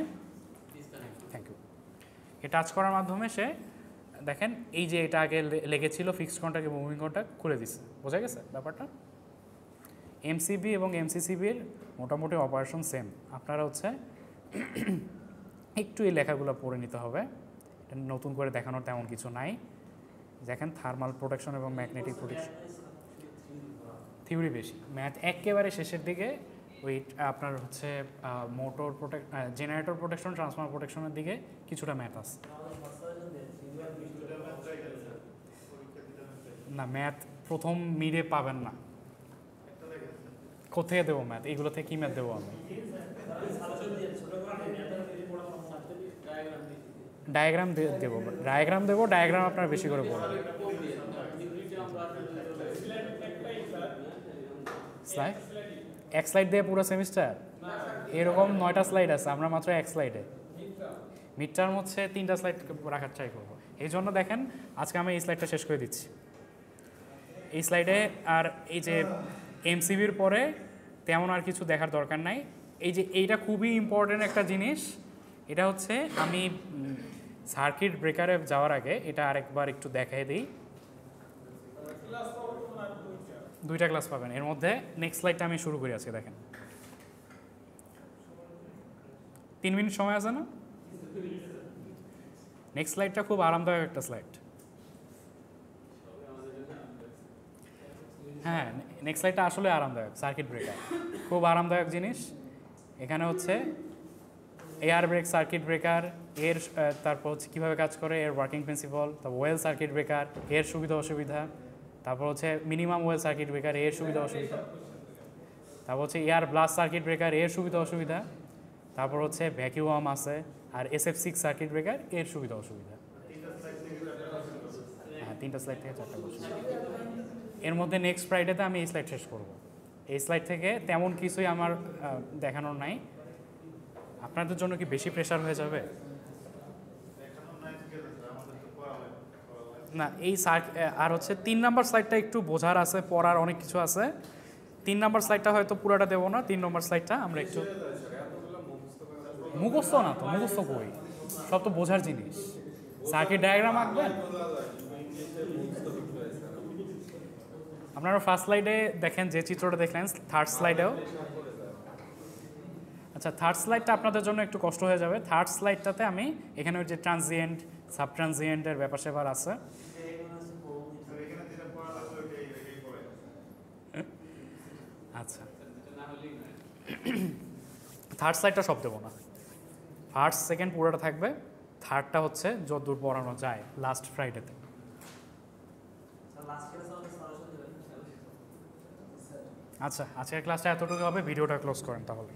থ্যাংক ইউ, এ টাচ করার মাধ্যমে সে দেখেন এই যে এটা আগে লেগেছিল ফিক্সড কন্ট্যাক্ট এবং মুভিং কন্ট্যাক্ট খুলে দিচ্ছে। বোঝা গেছে ব্যাপারটা? এমসিবি এবং এমসিসিবির মোটামুটি অপারেশন সেম। আপনারা হচ্ছে একটু এই লেখাগুলো পড়ে নিতে হবে, এটা নতুন করে দেখানোর তেমন কিছু নাই। দেখেন থার্মাল প্রোটেকশন এবং ম্যাগনেটিক প্রোটেকশন থিওরি বেশি, ম্যাথ একেবারে শেষের দিকে। ওই আপনার হচ্ছে মোটর জেনারেটর প্রোটেকশন, ট্রান্সফর্মার প্রোটেকশনের দিকে কিছুটা ম্যাথ আছে। না, ম্যাথ প্রথম মিডে পাবেন না। কোথায় দেবো ম্যাথ? এইগুলো থেকে কী ম্যাথ দেবো আমি? ডায়াগ্রাম দেবো, ডায়াগ্রাম আপনার বেশি করে বলবো। স্লাইড, এক স্লাইড দিয়ে পুরো সেমিস্টার? এরকম 9টা স্লাইড আছে, আমরা মাত্র এক স্লাইডে। মিড টার্ম হচ্ছে 3টা স্লাইড রাখার ট্রাই করবো। এই জন্য দেখেন আজকে আমি এই স্লাইডটা শেষ করে দিচ্ছি। এই স্লাইডে আর এই যে এমসিবির পরে তেমন আর কিছু দেখার দরকার নাই। এই যে এইটা খুবই ইম্পর্টেন্ট একটা জিনিস, এটা হচ্ছে আমি সার্কিট ব্রেকারে যাওয়ার আগে এটা আরেকবার একটু দেখাই দিই। 2টা ক্লাস পাবেন এর মধ্যে। নেক্সট স্লাইডটা আমি শুরু করি আজকে। দেখেন 3 মিনিট সময় আছে না? নেক্সট স্লাইডটা খুব আরামদায়ক একটা স্লাইড। হ্যাঁ, নেক্সট স্লাইডটা আসলে আরামদায়ক, সার্কিট ব্রেকার খুব আরামদায়ক জিনিস। এখানে হচ্ছে এয়ার ব্রেক সার্কিট ব্রেকার এর তারপর হচ্ছে কীভাবে কাজ করে, এর ওয়ার্কিং প্রিন্সিপাল, তারপর ওয়েল সার্কিট ব্রেকার এর সুবিধা অসুবিধা, তারপর হচ্ছে মিনিমাম ওয়েল সার্কিট ব্রেকার এর সুবিধা অসুবিধা, তারপর হচ্ছে এয়ার ব্লাস্ট সার্কিট ব্রেকার এর সুবিধা অসুবিধা, তারপর হচ্ছে ভ্যাকিউম আছে, আর SF6 সার্কিট ব্রেকার এর সুবিধা অসুবিধা। হ্যাঁ, 3টা স্লাইড থেকে 4টা বছর। এর মধ্যে নেক্সট ফ্রাইডেতে আমি এই স্লাইড শেষ করব। এই স্লাইড থেকে তেমন কিছুই আমার দেখানোর নাই। আপনাদের জন্য কি বেশি প্রেশার হয়ে যাবে? না, এই আর হচ্ছে 3 নাম্বার স্লাইডটা একটু বোঝার আছে, পড়ার অনেক কিছু আছে। 3 নাম্বার স্লাইডটা হয়তো পুরোটা দেবো না, 3 নম্বর স্লাইডটা আমরা একটু মুখস্থ না তো, মুখস্থ কই, সব তো বোঝার জিনিস। সার্কিট ডায়াগ্রাম আঁকবেন আপনারা। ফার্স্ট স্লাইডে দেখেন যে চিত্রটা দেখলেন, থার্ড স্লাইডেও। আচ্ছা, থার্ড স্লাইডটা আপনাদের জন্য একটু কষ্ট হয়ে যাবে। থার্ড স্লাইডটাতে আমি এখানে ওই যে ট্রানজিয়েন্ট, সাব ট্রানজিয়েন্টের ব্যাপার সেবার আছে। আচ্ছা, থার্ড স্লাইডটা সব দেবো না, ফার্স্ট সেকেন্ড পুরোটা থাকবে। থার্ডটা হচ্ছে যতদূর পড়ানো যায় লাস্ট ফ্রাইডেতে। আচ্ছা, আজকের ক্লাসটা এতটুকু হবে, ভিডিওটা ক্লোজ করেন তাহলে।